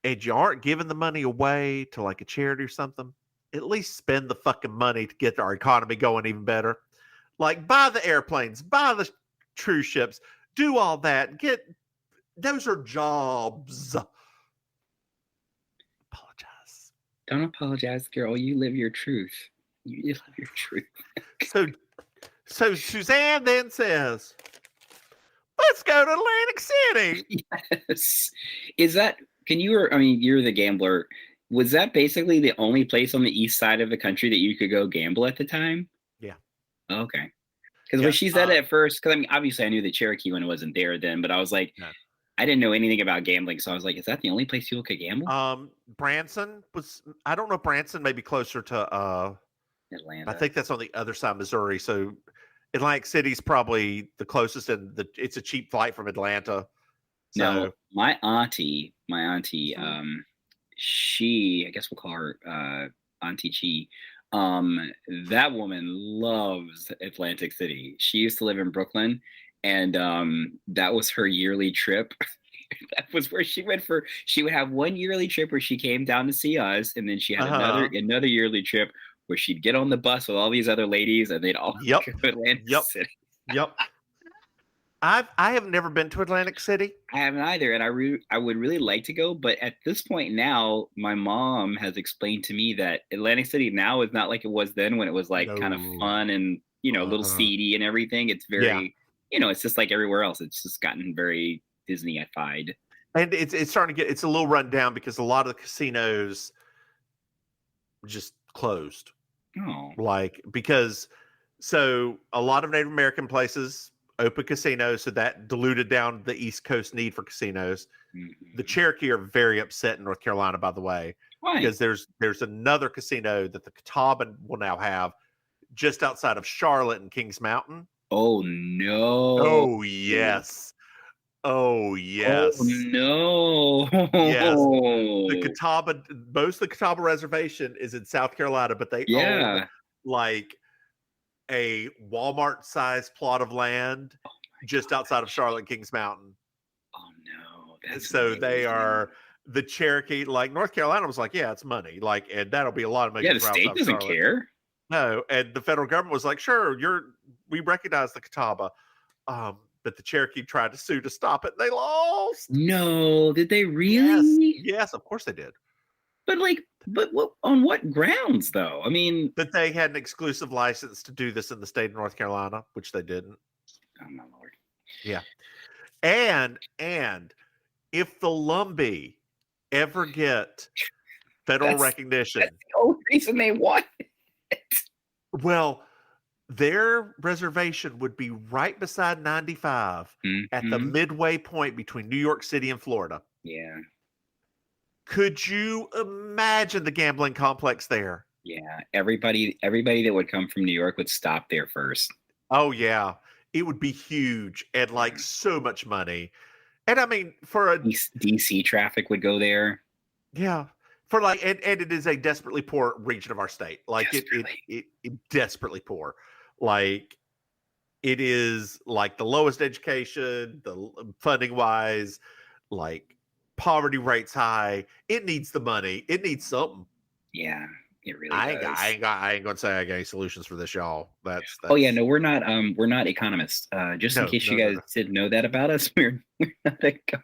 and you aren't giving the money away to like a charity or something, at least spend the fucking money to get our economy going even better. Like buy the airplanes, buy the cruise ships, do all that. Those are jobs. Apologize. Don't apologize, girl. You live your truth. You live your truth. So Suzanne then says, let's go to Atlantic City. Yes. You're the gambler. Was that basically the only place on the east side of the country that you could go gamble at the time? Yeah. Okay. Because when she said it at first, because obviously I knew the Cherokee one wasn't there then, but I was like, no. I didn't know anything about gambling. So I was like, is that the only place people could gamble? Branson I don't know if Branson may be closer to Atlanta. I think that's on the other side of Missouri. So Atlantic City's probably the closest, and it's a cheap flight from Atlanta. So no, my auntie, she, I guess we'll call her Auntie Chi. That woman loves Atlantic City. She used to live in Brooklyn, and that was her yearly trip. That was where she went she would have one yearly trip where she came down to see us, and then she had another yearly trip where she'd get on the bus with all these other ladies and they'd all go to Atlantic City. Yep. I have never been to Atlantic City. I haven't either, and I would really like to go, but at this point now, my mom has explained to me that Atlantic City now is not like it was then when it was like kind of fun and a little seedy and everything. It's very it's just like everywhere else. It's just gotten very Disney-ified. And it's starting to it's a little run down because a lot of the casinos just closed. Oh. So a lot of Native American places open casinos, so that diluted down the East Coast need for casinos. Mm-hmm. The Cherokee are very upset in North Carolina, by the way. Why? Because there's another casino that the Catawba will now have just outside of Charlotte and Kings Mountain. Oh no. Oh yes. Oh yes. Oh no. Yes. The Catawba, most of the Catawba reservation is in South Carolina, but they own like a Walmart-sized plot of land just outside of Charlotte, Kings Mountain. Oh no! That's so amazing. They are the Cherokee. Like North Carolina was like, yeah, it's money. Like, and that'll be a lot of money. Yeah, the state doesn't care. No, and the federal government was like, sure, we recognize the Catawba, but the Cherokee tried to sue to stop it. And they lost. No, did they really? Yes, of course they did. But what, on what grounds though? I mean, that they had an exclusive license to do this in the state of North Carolina, which they didn't. Oh my Lord. Yeah. And if the Lumbee ever get federal recognition, that's the only reason they want it. Well, their reservation would be right beside 95 at the midway point between New York City and Florida. Yeah. Could you imagine the gambling complex there? Yeah, everybody that would come from New York would stop there first. Oh yeah, it would be huge and like so much money. And I mean, for a DC traffic would go there. yeah, for like, and it is a desperately poor region of our state. Like it desperately poor. Like it is like the lowest education, the funding wise, like poverty rates high. It needs the money. It needs something. Yeah, it really I does. ain't gonna say I got any solutions for this, y'all. That's Oh yeah, no, we're not economists. Just in case you guys didn't know that about us, we're not economists.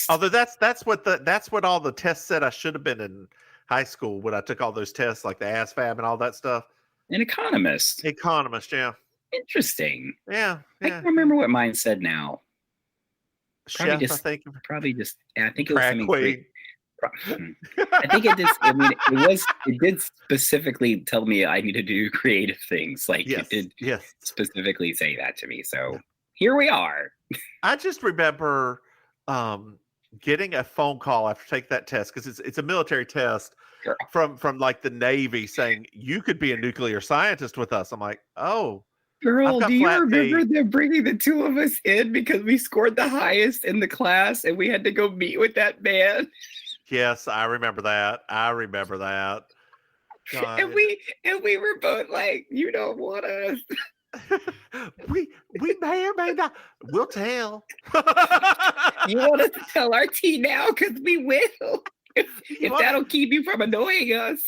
Although that's what all the tests said I should have been in high school when I took all those tests, like the ASVAB and all that stuff. An economist. Economist, yeah. Interesting. Yeah. I can't remember what mine said now. Chef, I think. Probably just. I think it was something. Queen. I think it did. I mean, it did specifically tell me I needed to do creative things. Like it did specifically say that to me. So here we are. I just remember getting a phone call after taking that test, because it's a military test from like the Navy saying you could be a nuclear scientist with us. I'm like, oh. Girl, do you remember them bringing the two of us in because we scored the highest in the class and we had to go meet with that man? Yes, I remember that. God. And we were both like, you don't want us. we may or may not. We'll tell. You want us to tell our tea now? Because we will. If that'll keep you from annoying us.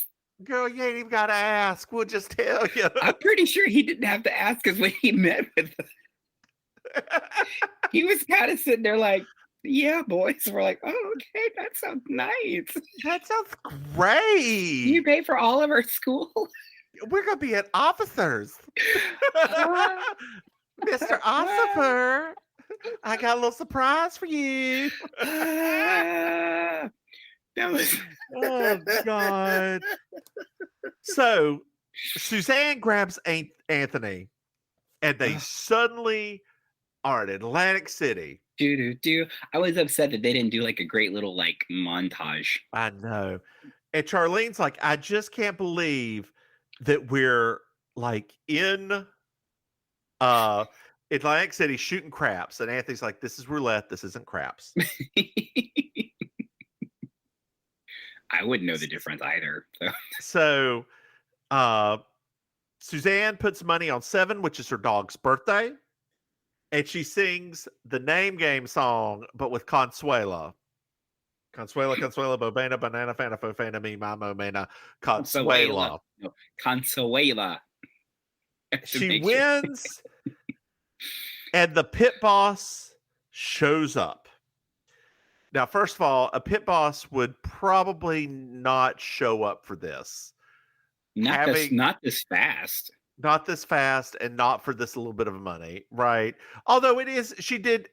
Girl, you ain't even got to ask. We'll just tell you. I'm pretty sure he didn't have to ask us when he met with us. He was kind of sitting there like, yeah, boys. We're like, oh, okay, that sounds nice. That sounds great. You pay for all of our school? We're going to be at officers. Mr. Officer, I got a little surprise for you. Oh, God. So Suzanne grabs Anthony and they suddenly are in Atlantic City. I was upset that they didn't do like a great little like montage. I know. And Charlene's like, I just can't believe that we're like in Atlantic City shooting craps. And Anthony's like, this is roulette. This isn't craps. I wouldn't know the difference either. So Suzanne puts money on 7, which is her dog's birthday. And she sings the name game song, but with Consuela. Consuela, Bobena, Banana, Fana, Fofana, Me, Mamo, Mena, Consuela. No, Consuela. She wins, and the pit boss shows up. Now, first of all, a pit boss would probably not show up for this. Not this fast. Not this fast, and not for this little bit of money, right? Although it is, she did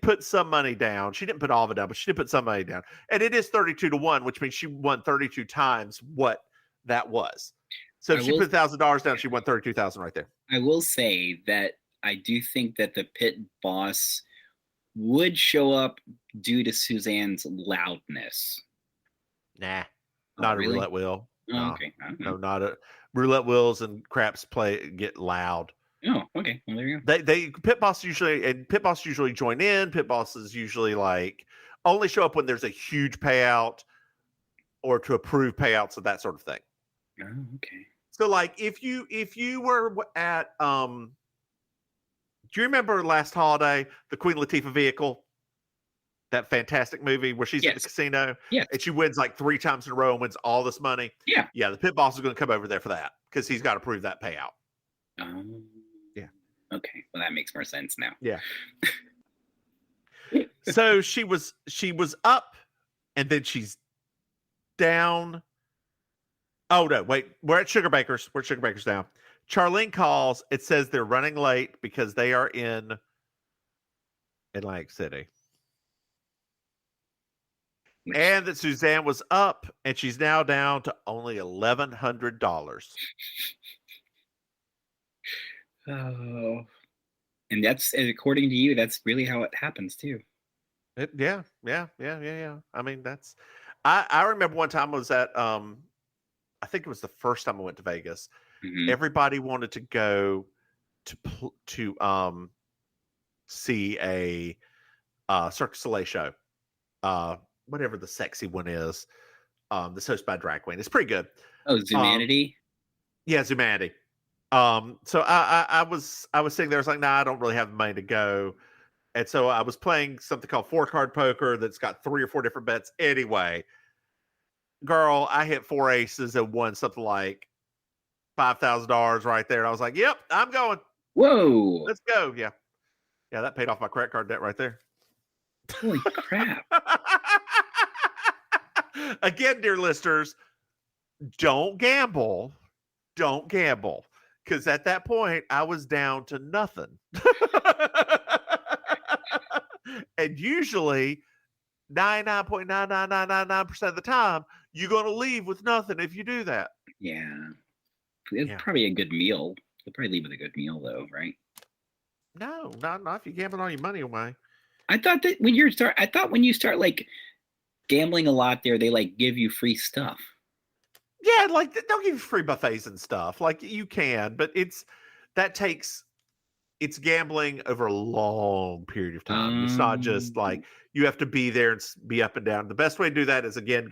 put some money down. She didn't put all of it down, but she did put some money down. And it is 32-1, which means she won 32 times what that was. So if she put $1,000 down, she won 32,000 right there. I will say that I do think that the pit boss would show up due to Suzanne's loudness. Nah, not really? A roulette wheel. Oh, no. Okay. No, not a roulette wheels and craps get loud. Oh, okay. Well, there you go. Pit bosses usually join in. Pit bosses usually like only show up when there's a huge payout or to approve payouts of that sort of thing. Oh, okay. So like if you were at do you remember last holiday, the Queen Latifah vehicle? That fantastic movie where she's at the casino, and she wins like 3 times in a row and wins all this money. Yeah. The pit boss is going to come over there for that because he's got to prove that payout. Yeah. Okay. Well, that makes more sense now. Yeah. So she was up, and then she's down. Oh no! Wait, we're at Sugar Baker's. We're at Sugar Baker's now. Charlene calls. It says they're running late because they are in Atlantic City. And that Suzanne was up, and she's now down to only $1,100. Oh, and that's, according to you, that's really how it happens too. Yeah. I mean, that's. I remember one time I was at. I think it was the first time I went to Vegas. Mm-hmm. Everybody wanted to go to see a Cirque du Soleil show. Whatever the sexy one is. That's hosted by a drag queen. It's pretty good. Oh, Zumanity? Yeah, Zumanity. So I was sitting there, I was like, nah, I don't really have the money to go. And so I was playing something called 4-card poker that's got 3 or 4 different bets. Anyway, girl, I hit 4 aces and won something like $5,000 right there. And I was like, yep, I'm going. Whoa. Let's go. Yeah. Yeah, that paid off my credit card debt right there. Holy crap. Again, dear listeners, don't gamble. Don't gamble. Because at that point, I was down to nothing. And usually, 99.99999% of the time, you're going to leave with nothing if you do that. Yeah. It's probably a good meal. You'll probably leave with a good meal, though, right? No, not if you gamble all your money away. I thought that when you start like gambling a lot there, they like give you free stuff. Yeah, like they'll give you free buffets and stuff. Like you can, but it's gambling over a long period of time. It's not just like you have to be there and be up and down. The best way to do that is again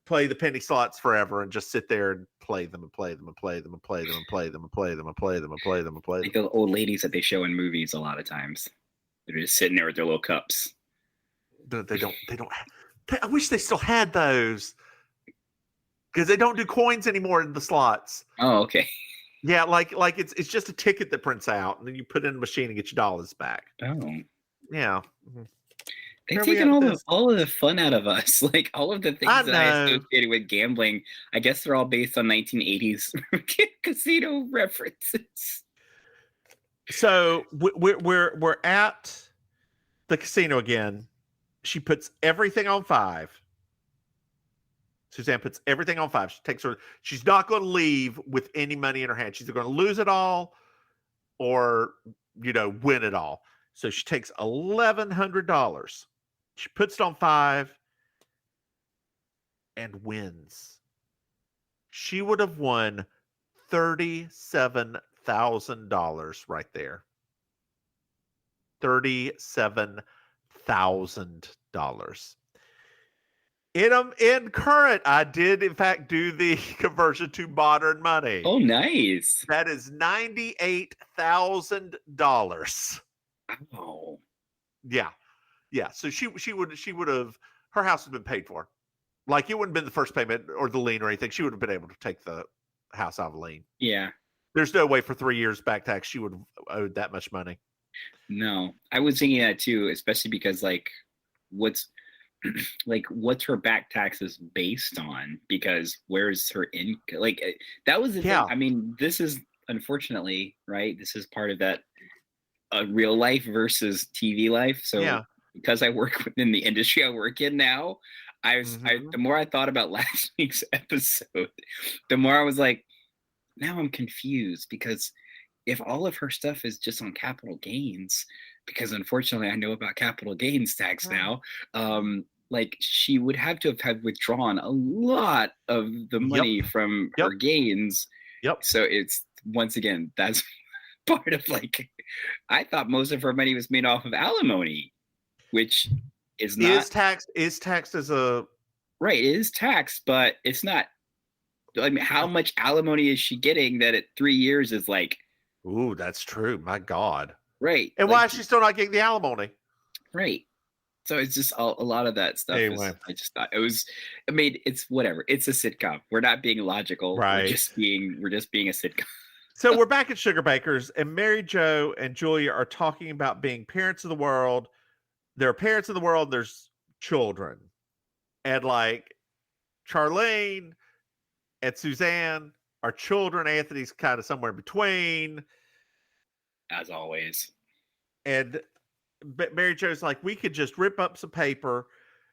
play the penny slots forever and just sit there and play them and play them and play them and play them and play them and play them and play them and play them and play them. Like the old ladies that they show in movies a lot of times. They're just sitting there with their little cups. They don't. I wish they still had those because they don't do coins anymore in the slots. Oh, okay. Yeah, like it's just a ticket that prints out and then you put it in the machine and get your dollars back. Oh, yeah. They've taken all of the fun out of us. Like all of the things that I associated with gambling. I guess they're all based on 1980s casino references. So we're at the casino again. She puts everything on 5. Suzanne puts everything on 5. She's not going to leave with any money in her hand. She's either going to lose it all or, win it all. So she takes $1,100. She puts it on 5 and wins. She would have won $37,000 right there. $37,000. In current, I did in fact do the conversion to modern money. Oh, nice. That is $98,000. Oh, yeah. So she would have, her house has been paid for. Like it wouldn't have been the first payment or the lien or anything. She would have been able to take the house out of lien. Yeah. There's no way for 3 years back tax she would have owed that much money. No, I was thinking that too, especially because what's her back taxes based on? Because where's her income? That was the thing. I mean, this is unfortunately, right? This is part of that real life versus TV life. So because I work within the industry I work in now, the more I thought about last week's episode, the more I was like, now I'm confused because if all of her stuff is just on capital gains, because unfortunately I know about capital gains tax now, she would have to have withdrawn a lot of the money from her gains. Yep. So it's, once again, that's part of I thought most of her money was made off of alimony, which is not. Is taxed as a. Right, it is taxed, but it's not. I mean, how much alimony is she getting that at 3 years is like. Ooh, that's true. My God. Right. And why is she still not getting the alimony? Right. So it's just a lot of that stuff. Anyway. I just thought it's whatever. It's a sitcom. We're not being logical. Right. We're just being a sitcom. So we're back at Sugar Bakers, and Maryjo and Julia are talking about being parents of the world. There are parents of the world, there's children. And Charlene and Suzanne are children. Anthony's kind of somewhere in between. As always. And Maryjo's like, we could just rip up some paper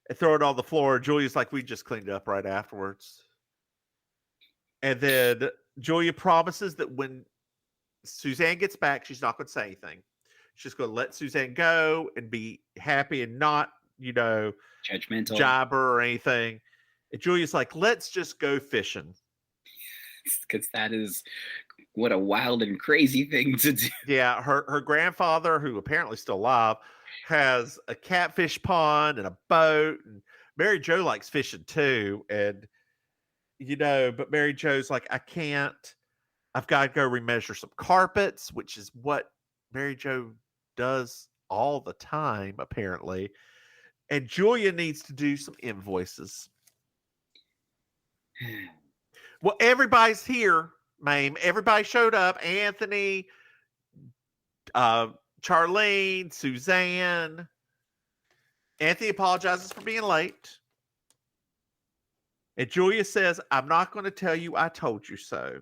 and throw it on the floor. Julia's like, we just cleaned it up right afterwards. And then Julia promises that when Suzanne gets back, she's not going to say anything. She's going to let Suzanne go and be happy and not, judgmental, jibe her or anything. And Julia's like, let's just go fishing. Because that is what a wild and crazy thing to do. Yeah, her grandfather, who apparently is still alive, has a catfish pond and a boat, and Maryjo likes fishing too. And but Maryjo's like, I can't. I've got to go remeasure some carpets, which is what Maryjo does all the time, apparently. And Julia needs to do some invoices. Well, everybody's here, Maim. Everybody showed up. Anthony, Charlene, Suzanne. Anthony apologizes for being late. And Julia says, I'm not going to tell you I told you so.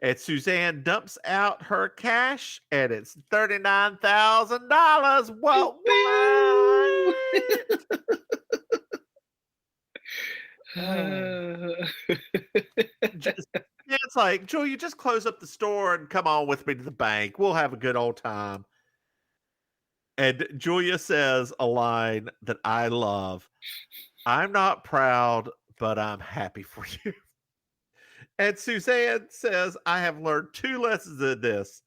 And Suzanne dumps out her cash, and it's $39,000. What? It's like, Julia, just close up the store and come on with me to the bank. We'll have a good old time. And Julia says a line that I love. I'm not proud, but I'm happy for you. And Suzanne says, I have learned 2 lessons in this.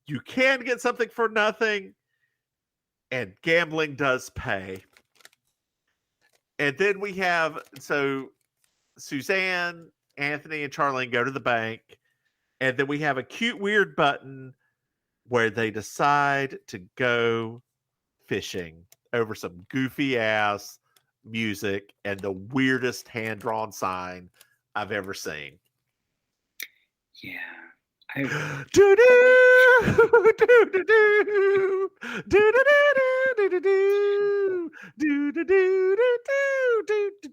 You can get something for nothing, and gambling does pay. And then we have, so Suzanne, Anthony, and Charlene go to the bank. And then we have a cute, weird button where they decide to go fishing over some goofy ass music and the weirdest hand-drawn sign I've ever seen. Yeah. Do do do do do do do do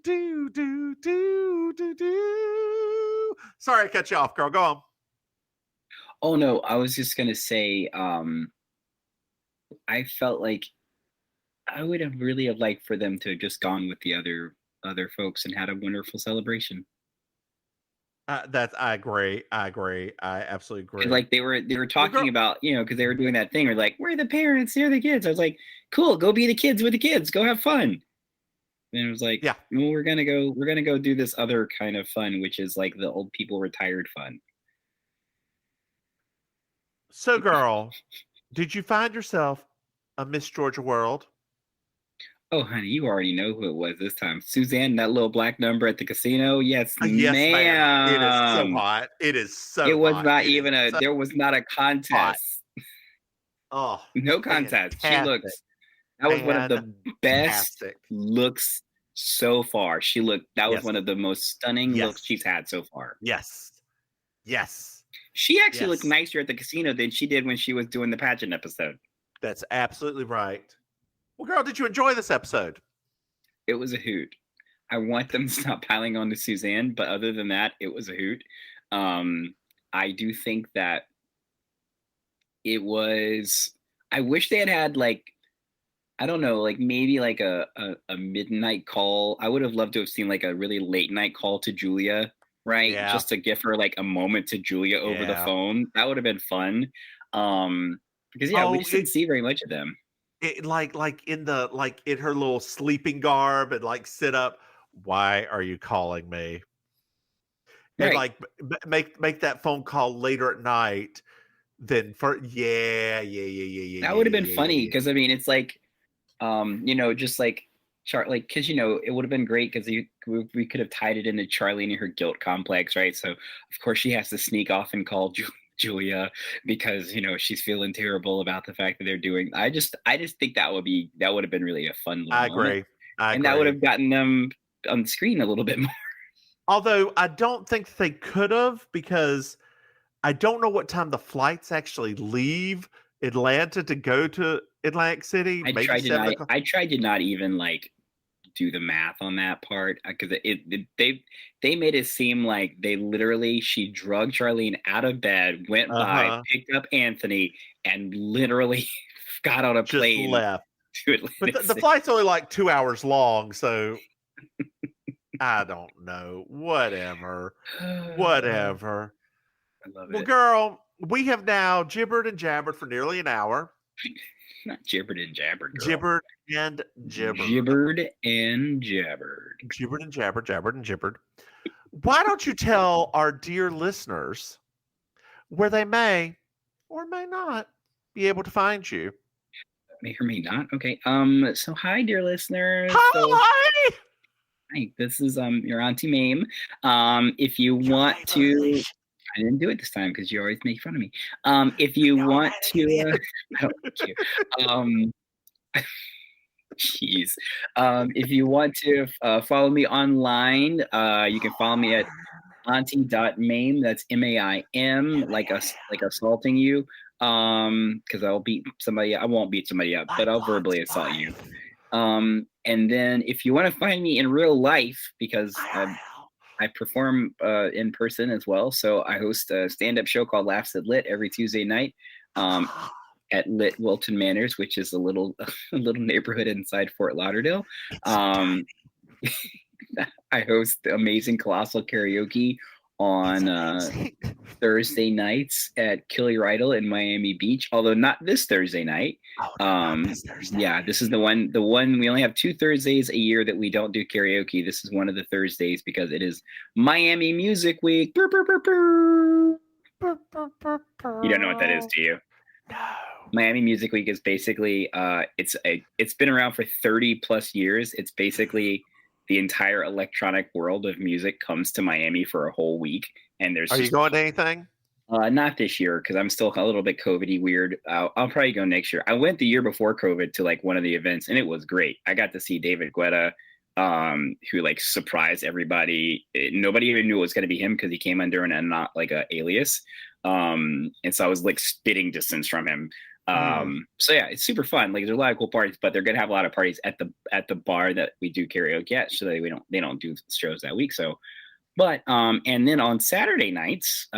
do do do do. Sorry, I cut you off, girl. Go on. Oh no, I was just gonna say, I felt like I would have really have liked for them to have just gone with the other folks and had a wonderful celebration. I agree. I absolutely agree. Like they were talking about, because they were doing that thing where like, we're the parents, they're the kids. I was like, cool, go be the kids with the kids, go have fun. And it was like, yeah, well, we're gonna go do this other kind of fun, which is like the old people retired fun. So, girl, did you find yourself a Miss Georgia World? Oh, honey, you already know who it was this time. Suzanne, that little black number at the casino. Yes, yes, ma'am. It is so hot. It is so It was hot. not even there was not a contest. Oh, no contest. Fantastic. She looks, that was one of the best looks so far. That was one of the most stunning looks she's had so far. Yes. She actually looked nicer at the casino than she did when she was doing the pageant episode. That's absolutely right. Well, girl, did you enjoy this episode? It was a hoot. I want them to stop piling on to Suzanne, but other than that, it was a hoot. I do think that it was. I wish they had like, I don't know, like maybe like a midnight call. I would have loved to have seen like a really late night call to Julia, right? Yeah. Just to give her like a moment to Julia over the phone. That would have been fun. Because we just didn't see very much of them. It like in her little sleeping garb and like sit up. Why are you calling me? And like make that phone call later at night. Then for that would have been funny because I mean it's like, just like because it would have been great because we could have tied it into Charlene and her guilt complex, right? So of course she has to sneak off and call Julia because she's feeling terrible about the fact that they're doing. I just think that would have been really a fun little moment. I agree. That would have gotten them on screen a little bit more. Although I don't think they could have because I don't know what time the flights actually leave Atlanta to go to Atlantic City. I tried to not even like do the math on that part because they made it seem like she drugged Charlene out of bed, went by, picked up Anthony, and literally got on a plane left. To Atlantic but the flight's only like 2 hours long, so I don't know. Whatever. I love it. Well, girl, we have now gibbered and jabbered for nearly an hour. Not gibbered and jabbered, girl. Gibbered and jibbered. Gibbered and jabbered. Gibbered and jabbered, jabbered and gibbered. Why don't you tell our dear listeners where they may or may not be able to find you? may or may not. Okay. So hi, dear listeners. Hi! Hi, this is your Auntie Maim. If you want to, I didn't do it this time because you always make fun of me. If you want to, I don't like you. Jeez. If you want to follow me online, you can follow me at auntie.maim. That's MAIM, like assaulting you. Because I'll beat somebody. I won't beat somebody up, but I'll verbally assault you. And then if you want to find me in real life, because I perform in person as well. So I host a stand-up show called Laughs at Lit every Tuesday night at Lit Wilton Manors, which is a little neighborhood inside Fort Lauderdale. I host Amazing Colossal Karaoke on Thursday nights at Kill Your Idol in Miami Beach, although not this Thursday night. This Thursday. Yeah, this is the one we only have 2 Thursdays a year that we don't do karaoke. This is one of the Thursdays because it is Miami Music Week. You don't know what that is, do you? No. Miami Music Week is basically it's been around for 30 plus years. It's basically the entire electronic world of music comes to Miami for a whole week. And there's you going to anything? Not this year because I'm still a little bit COVID-y weird. I'll probably go next year. I went the year before COVID to like one of the events and it was great. I got to see David Guetta, who like surprised everybody. Nobody even knew it was going to be him because he came under an not like a alias. And so I was like spitting distance from him. So yeah, it's super fun. Like there's a lot of cool parties, but they're gonna have a lot of parties at the bar that we do karaoke at. So they don't do shows that week. So, but and then on Saturday nights,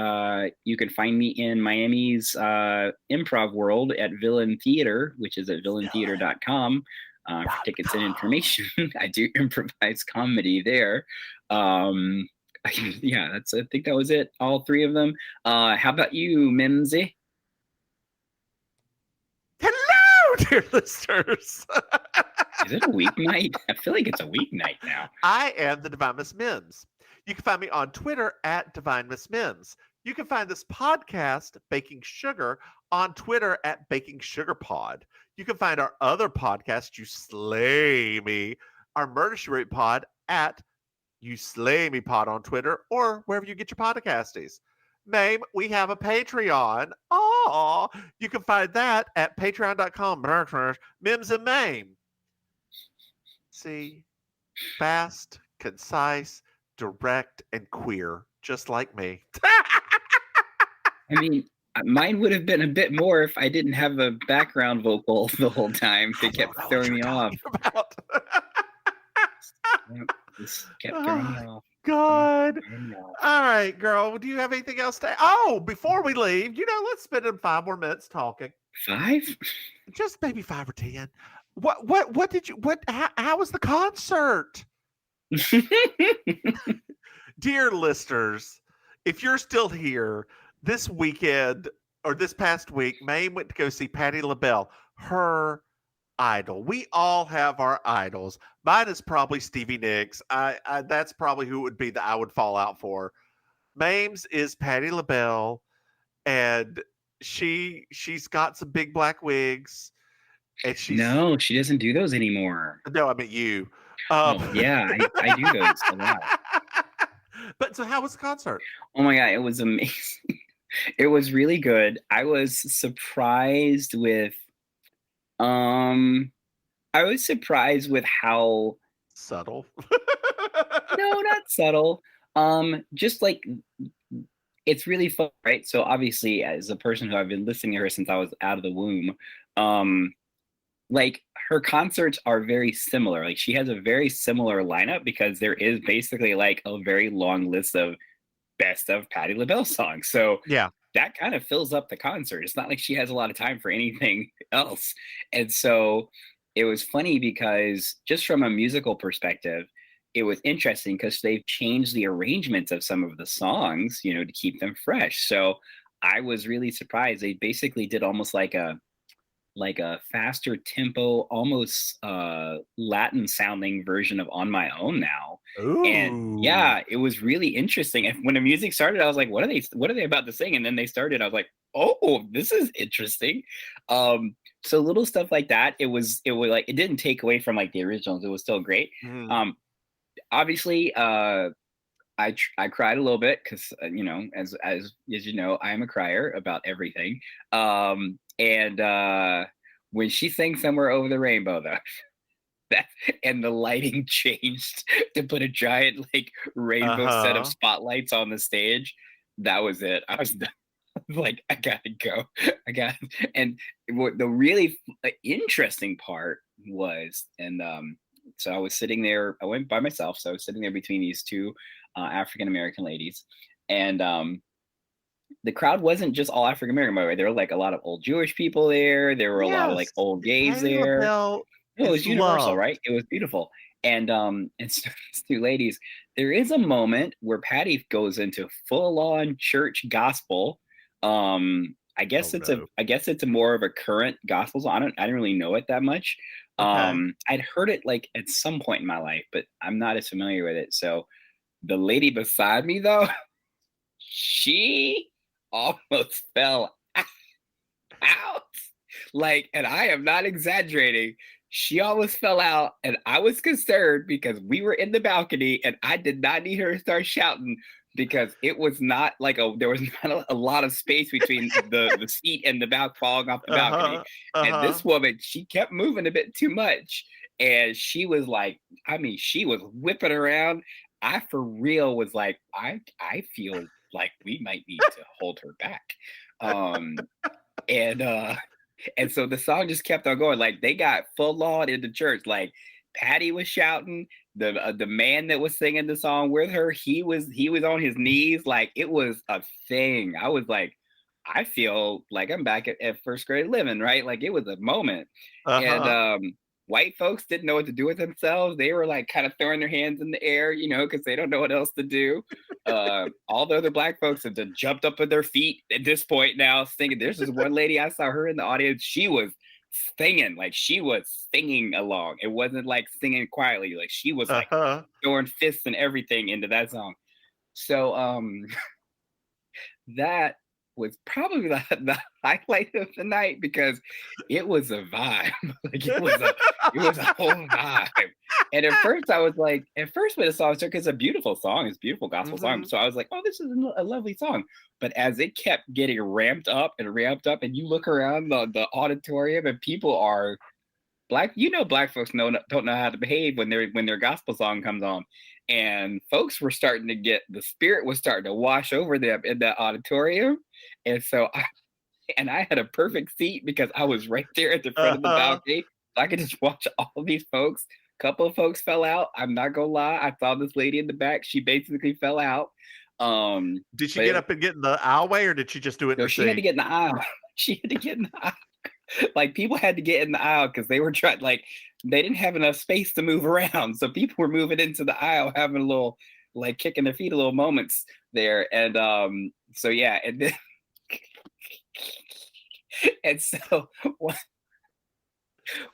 you can find me in Miami's improv world at Villain Theater, which is at villaintheater.com for tickets and information. I do improvised comedy there. Yeah, I think that was it. All 3 of them. How about you, Mimsy? Hello, dear listeners. Is it a weeknight? I feel like it's a weeknight now. I am the Divine Miss Mims. You can find me on Twitter at Divine Miss Mims. You can find this podcast, Baking Sugar, on Twitter at Baking Sugar Pod. You can find our other podcast, You Slay Me, our Murder She Wrote pod at You Slay Me Pod on Twitter or wherever you get your podcasties. Maim, we have a Patreon. Oh, you can find that at patreon.com. Mims and Maim. See, fast, concise, direct, and queer, just like me. I mean, mine would have been a bit more if I didn't have a background vocal the whole time. They kept throwing me off. This kept throwing me off. God. All right, girl. Do you have anything else to? Oh, before we leave, let's spend 5 more minutes talking. 5? Just maybe 5 or 10. What did you? How was the concert? Dear listeners, if you're still here, this weekend or this past week, Maim went to go see Patti LaBelle, her idol. We all have our idols. Mine is probably Stevie Nicks. That's probably who it would be that I would fall out for. Maim's is Patti LaBelle, and she's got some big black wigs, and no, she doesn't do those anymore. No, I mean you. Yeah, I do those a lot. But so, how was the concert? Oh my god, it was amazing. It was really good. I was surprised with how subtle. No, not subtle. Just like it's really fun, right? So obviously, as a person who I've been listening to her since I was out of the womb, like her concerts are very similar. Like she has a very similar lineup because there is basically like a very long list of best of Patti LaBelle songs. So yeah, that kind of fills up the concert. It's not like she has a lot of time for anything else. And so it was funny because just from a musical perspective, it was interesting because they've changed the arrangements of some of the songs, to keep them fresh. So I was really surprised. They basically did almost like a faster tempo, almost Latin sounding version of On My Own now. Ooh. And yeah, it was really interesting. And when the music started, I was like, what are they about to sing? And then they started, I was like, oh, this is interesting. So little stuff like that. It was like, it didn't take away from like the originals. It was still great. Mhm. Obviously, I cried a little bit because as you know, I am a crier about everything. And when she sang "Somewhere Over the Rainbow," though, that and the lighting changed to put a giant like rainbow set of spotlights on the stage, that was it. I was done. Like, I gotta go. And what the really interesting part was, and so I was sitting there. I went by myself, so I was sitting there between these two African American ladies, and the crowd wasn't just all African American. By the way, there were like a lot of old Jewish people there. There were a lot of like old gays there. It was universal, loved. right? It was beautiful. And so these two ladies, there is a moment where Patty goes into full-on church gospel. I guess it's a more of a current gospel song. I didn't really know it that much. Okay. I'd heard it like at some point in my life, but I'm not as familiar with it. So the lady beside me, though, she almost fell out. Like, and I am not exaggerating. She almost fell out, and I was concerned because we were in the balcony, and I did not need her to start shouting because it was not like there was not a lot of space between the seat and the falling off the balcony. And this woman, she kept moving a bit too much, and she was like, I mean, she was whipping around. I for real was like, I feel like we might need to hold her back. And so the song just kept on going. Like, they got full on into church. Like, Patty was shouting. The man that was singing the song with her, he was on his knees. Like, it was a thing. I was like, I feel like I'm back at first grade living, right? Like, it was a moment. And white folks didn't know what to do with themselves. They were like kind of throwing their hands in the air, because they don't know what else to do. All the other black folks have just jumped up on their feet at this point now, singing. There's this one lady, I saw her in the audience. She was singing, like she was singing along. It wasn't like singing quietly. Like, she was like throwing fists and everything into that song. So that was probably the highlight of the night because it was a vibe. Like, it was a whole vibe. And at first I was like, when the song started, because it's a beautiful song, it's a beautiful gospel song. So I was like, oh, this is a lovely song. But as it kept getting ramped up, and you look around the auditorium, and people are black. Black folks don't know how to behave when their gospel song comes on. And folks were starting to the spirit was starting to wash over them in that auditorium. And so I had a perfect seat because I was right there at the front of the balcony. So I could just watch all these folks. A couple of folks fell out. I'm not gonna lie. I saw this lady in the back. She basically fell out. Did she get up and get in the aisleway, or did she just do it? No, she had to get in the aisle. She had to get in the aisle. Like, people had to get in the aisle because they were trying. Like, they didn't have enough space to move around, so people were moving into the aisle, having a little, like, kicking their feet a little moments there. And so yeah, and then and so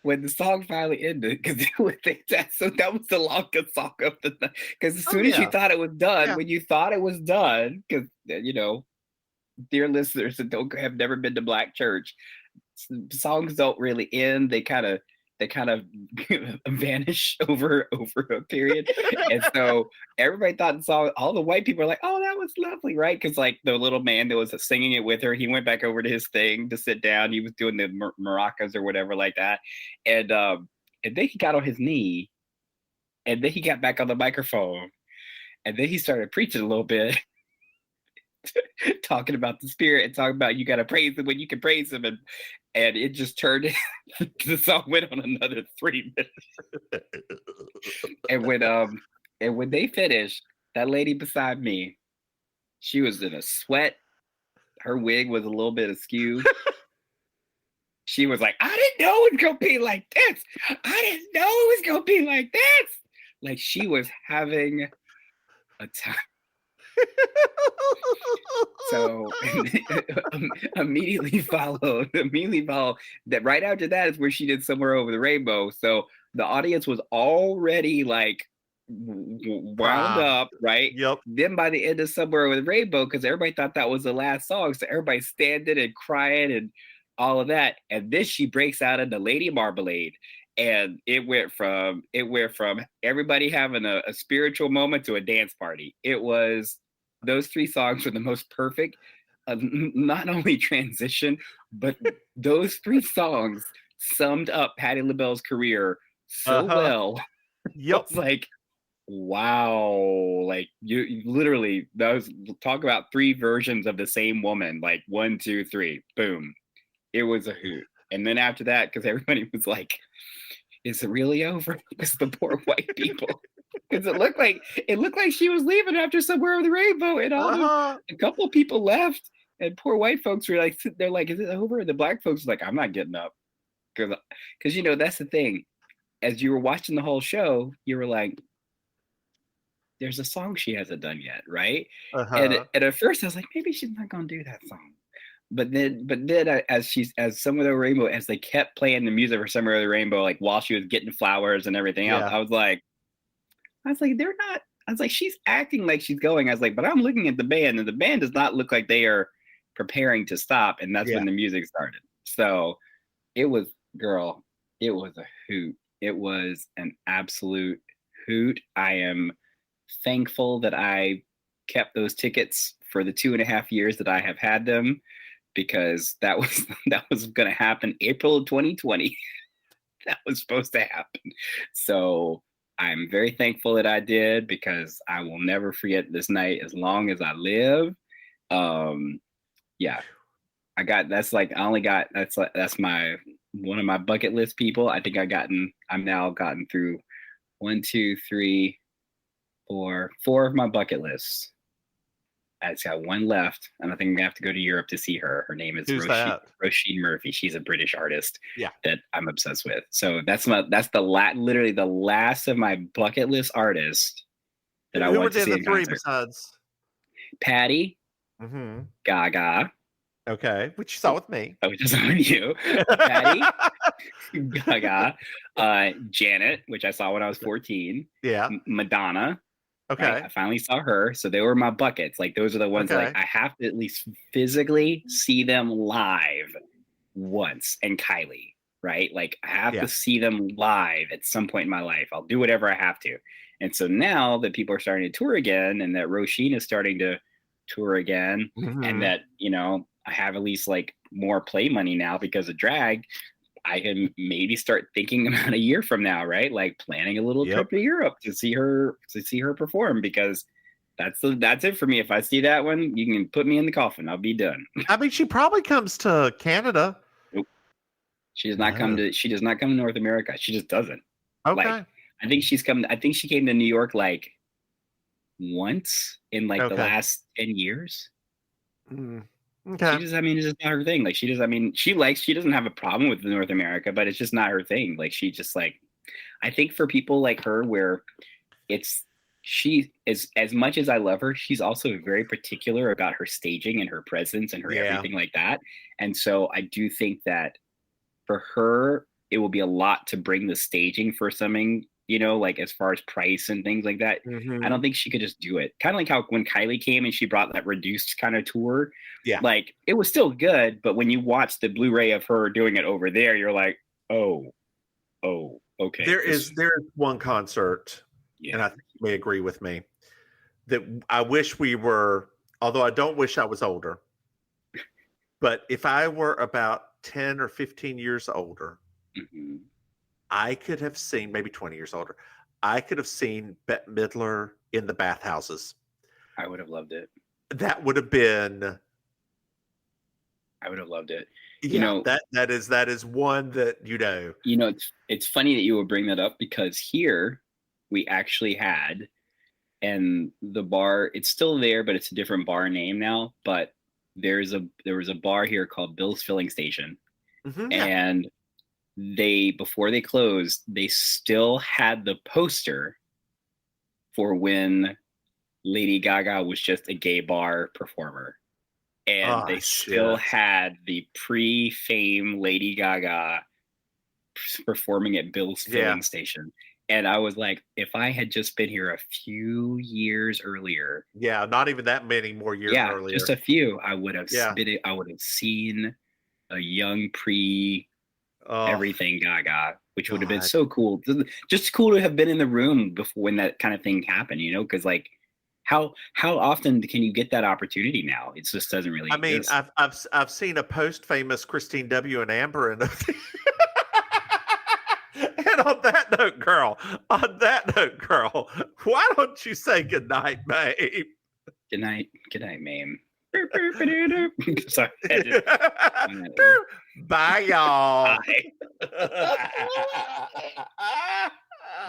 when the song finally ended, because that was the longest song of the night. Because as soon as you thought it was done, when you thought it was done, because dear listeners that have never been to black church, songs don't really end. They kind of vanish over a period. And so everybody thought the song, all the white people were like, oh, that was lovely, right? Because like the little man that was singing it with her, he went back over to his thing to sit down. He was doing the maracas or whatever like that. And then he got on his knee, and then he got back on the microphone, and then he started preaching a little bit. Talking about the spirit and talking about you got to praise him when you can praise him, and it just turned. The song went on another 3 minutes. And when they finished, that lady beside me, she was in a sweat. Her wig was a little bit askew. She was like, I didn't know it was gonna be like this. I didn't know it was gonna be like this. Like, she was having a time. So immediately followed that. Right after that is where she did Somewhere Over the Rainbow. So the audience was already like wound up, right? Yep. Then by the end of Somewhere Over the Rainbow, because everybody thought that was the last song, so everybody standing and crying and all of that. And then she breaks out into Lady Marmalade. And it went from everybody having a spiritual moment to a dance party. It was, those three songs were the most perfect, not only transition, but those three songs summed up Patti LaBelle's career so well. Yep. It's like, wow, like you literally, those, talk about three versions of the same woman, like 1, 2, 3, boom. It was a hoot. And then after that, because everybody was like, is it really over? Because the poor white people, because it looked like she was leaving after Somewhere Over the Rainbow, and a couple of people left, and poor white folks were like, they're like, is it over? And the black folks were like, I'm not getting up, because you know, that's the thing. As you were watching the whole show, you were like, there's a song she hasn't done yet, right? And at first I was like, maybe she's not gonna do that song. But then as Somewhere Over the Rainbow, as they kept playing the music for Somewhere Over the Rainbow, like while she was getting flowers and everything else, I was like, they're not. I was like, she's acting like she's going. I was like, but I'm looking at the band, and the band does not look like they are preparing to stop. And that's when the music started. So it was, girl, it was a hoot. It was an absolute hoot. I am thankful that I kept those tickets for the 2.5 years that I have had them, because that was going to happen April of 2020. That was supposed to happen. So I'm very thankful that I did, because I will never forget this night as long as I live. Yeah, that's my one of my bucket list people. I think I'm now gotten through 1, 2, 3, 4 of my bucket lists. I just got one left, and I think I'm gonna have to go to Europe to see her. Her name is Roisin Murphy. She's a British artist that I'm obsessed with. So literally the last of my bucket list artists that I want to see in concert. Who were the three besides Patti, Gaga? Okay, which you saw with me. Oh, which is on you. Patti, Gaga, Janet, which I saw when I was 14. Yeah. Madonna. Okay. Right? I finally saw her. So they were my buckets. Like, those are the ones like I have to at least physically see them live once. And Kylie, right? Like, I have to see them live at some point in my life. I'll do whatever I have to. And so now that people are starting to tour again, and that Roisin is starting to tour again, and that, you know, I have at least like more play money now because of drag, I can maybe start thinking about a year from now, right? Like planning a little trip to Europe to see her perform, because that's it for me. If I see that one, you can put me in the coffin. I'll be done. I mean, she probably comes to Canada. Nope. She does not come to North America. She just doesn't. Okay. Like, I think she came to New York like once in like the last 10 years. Okay. It's just not her thing. Like, she doesn't have a problem with North America, but it's just not her thing. Like, she just like, I think for people like her, where she is, as much as I love her, she's also very particular about her staging and her presence and her everything like that. And so I do think that for her, it will be a lot to bring the staging for something, you know, like as far as price and things like that. I don't think she could just do it. Kind of like how when Kylie came and she brought that reduced kind of tour, like it was still good, but when you watch the Blu-ray of her doing it over there, you're like, oh, okay. There is one concert, and I think you may agree with me, that I wish we were, although I don't wish I was older, but if I were about 10 or 15 years older, I could have seen, maybe 20 years older, I could have seen Bette Midler in the bathhouses. I would have loved it. That would have been. I would have loved it. Yeah, you know, that is one that, you know. You know, it's funny that you would bring that up, because here we actually had, and the bar, it's still there, but it's a different bar name now. But there was a bar here called Bill's Filling Station, and before they closed, they still had the poster for when Lady Gaga was just a gay bar performer. And they still had the pre-fame Lady Gaga performing at Bill's Filling Station. And I was like, if I had just been here a few years earlier. Yeah, not even that many more years earlier. Just a few. I would have I would have seen a young everything Gaga, which would have been so cool. Just cool to have been in the room before when that kind of thing happened, you know, because like how often can you get that opportunity now? It just doesn't really exist. I've seen a post-famous Christine W. and Amber and and on that note, girl, why don't you say goodnight, babe? Good night, Maim. Sorry. Bye, y'all. Bye.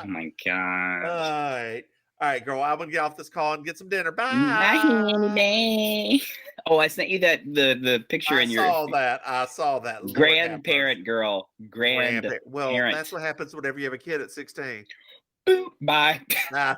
Oh my god. All right, girl. I'm gonna get off this call and get some dinner. Bye. Bye. Oh, I sent you the picture in your. I saw that. Grandparent girl. Well, parent. That's what happens whenever you have a kid at 16. Bye. Nah.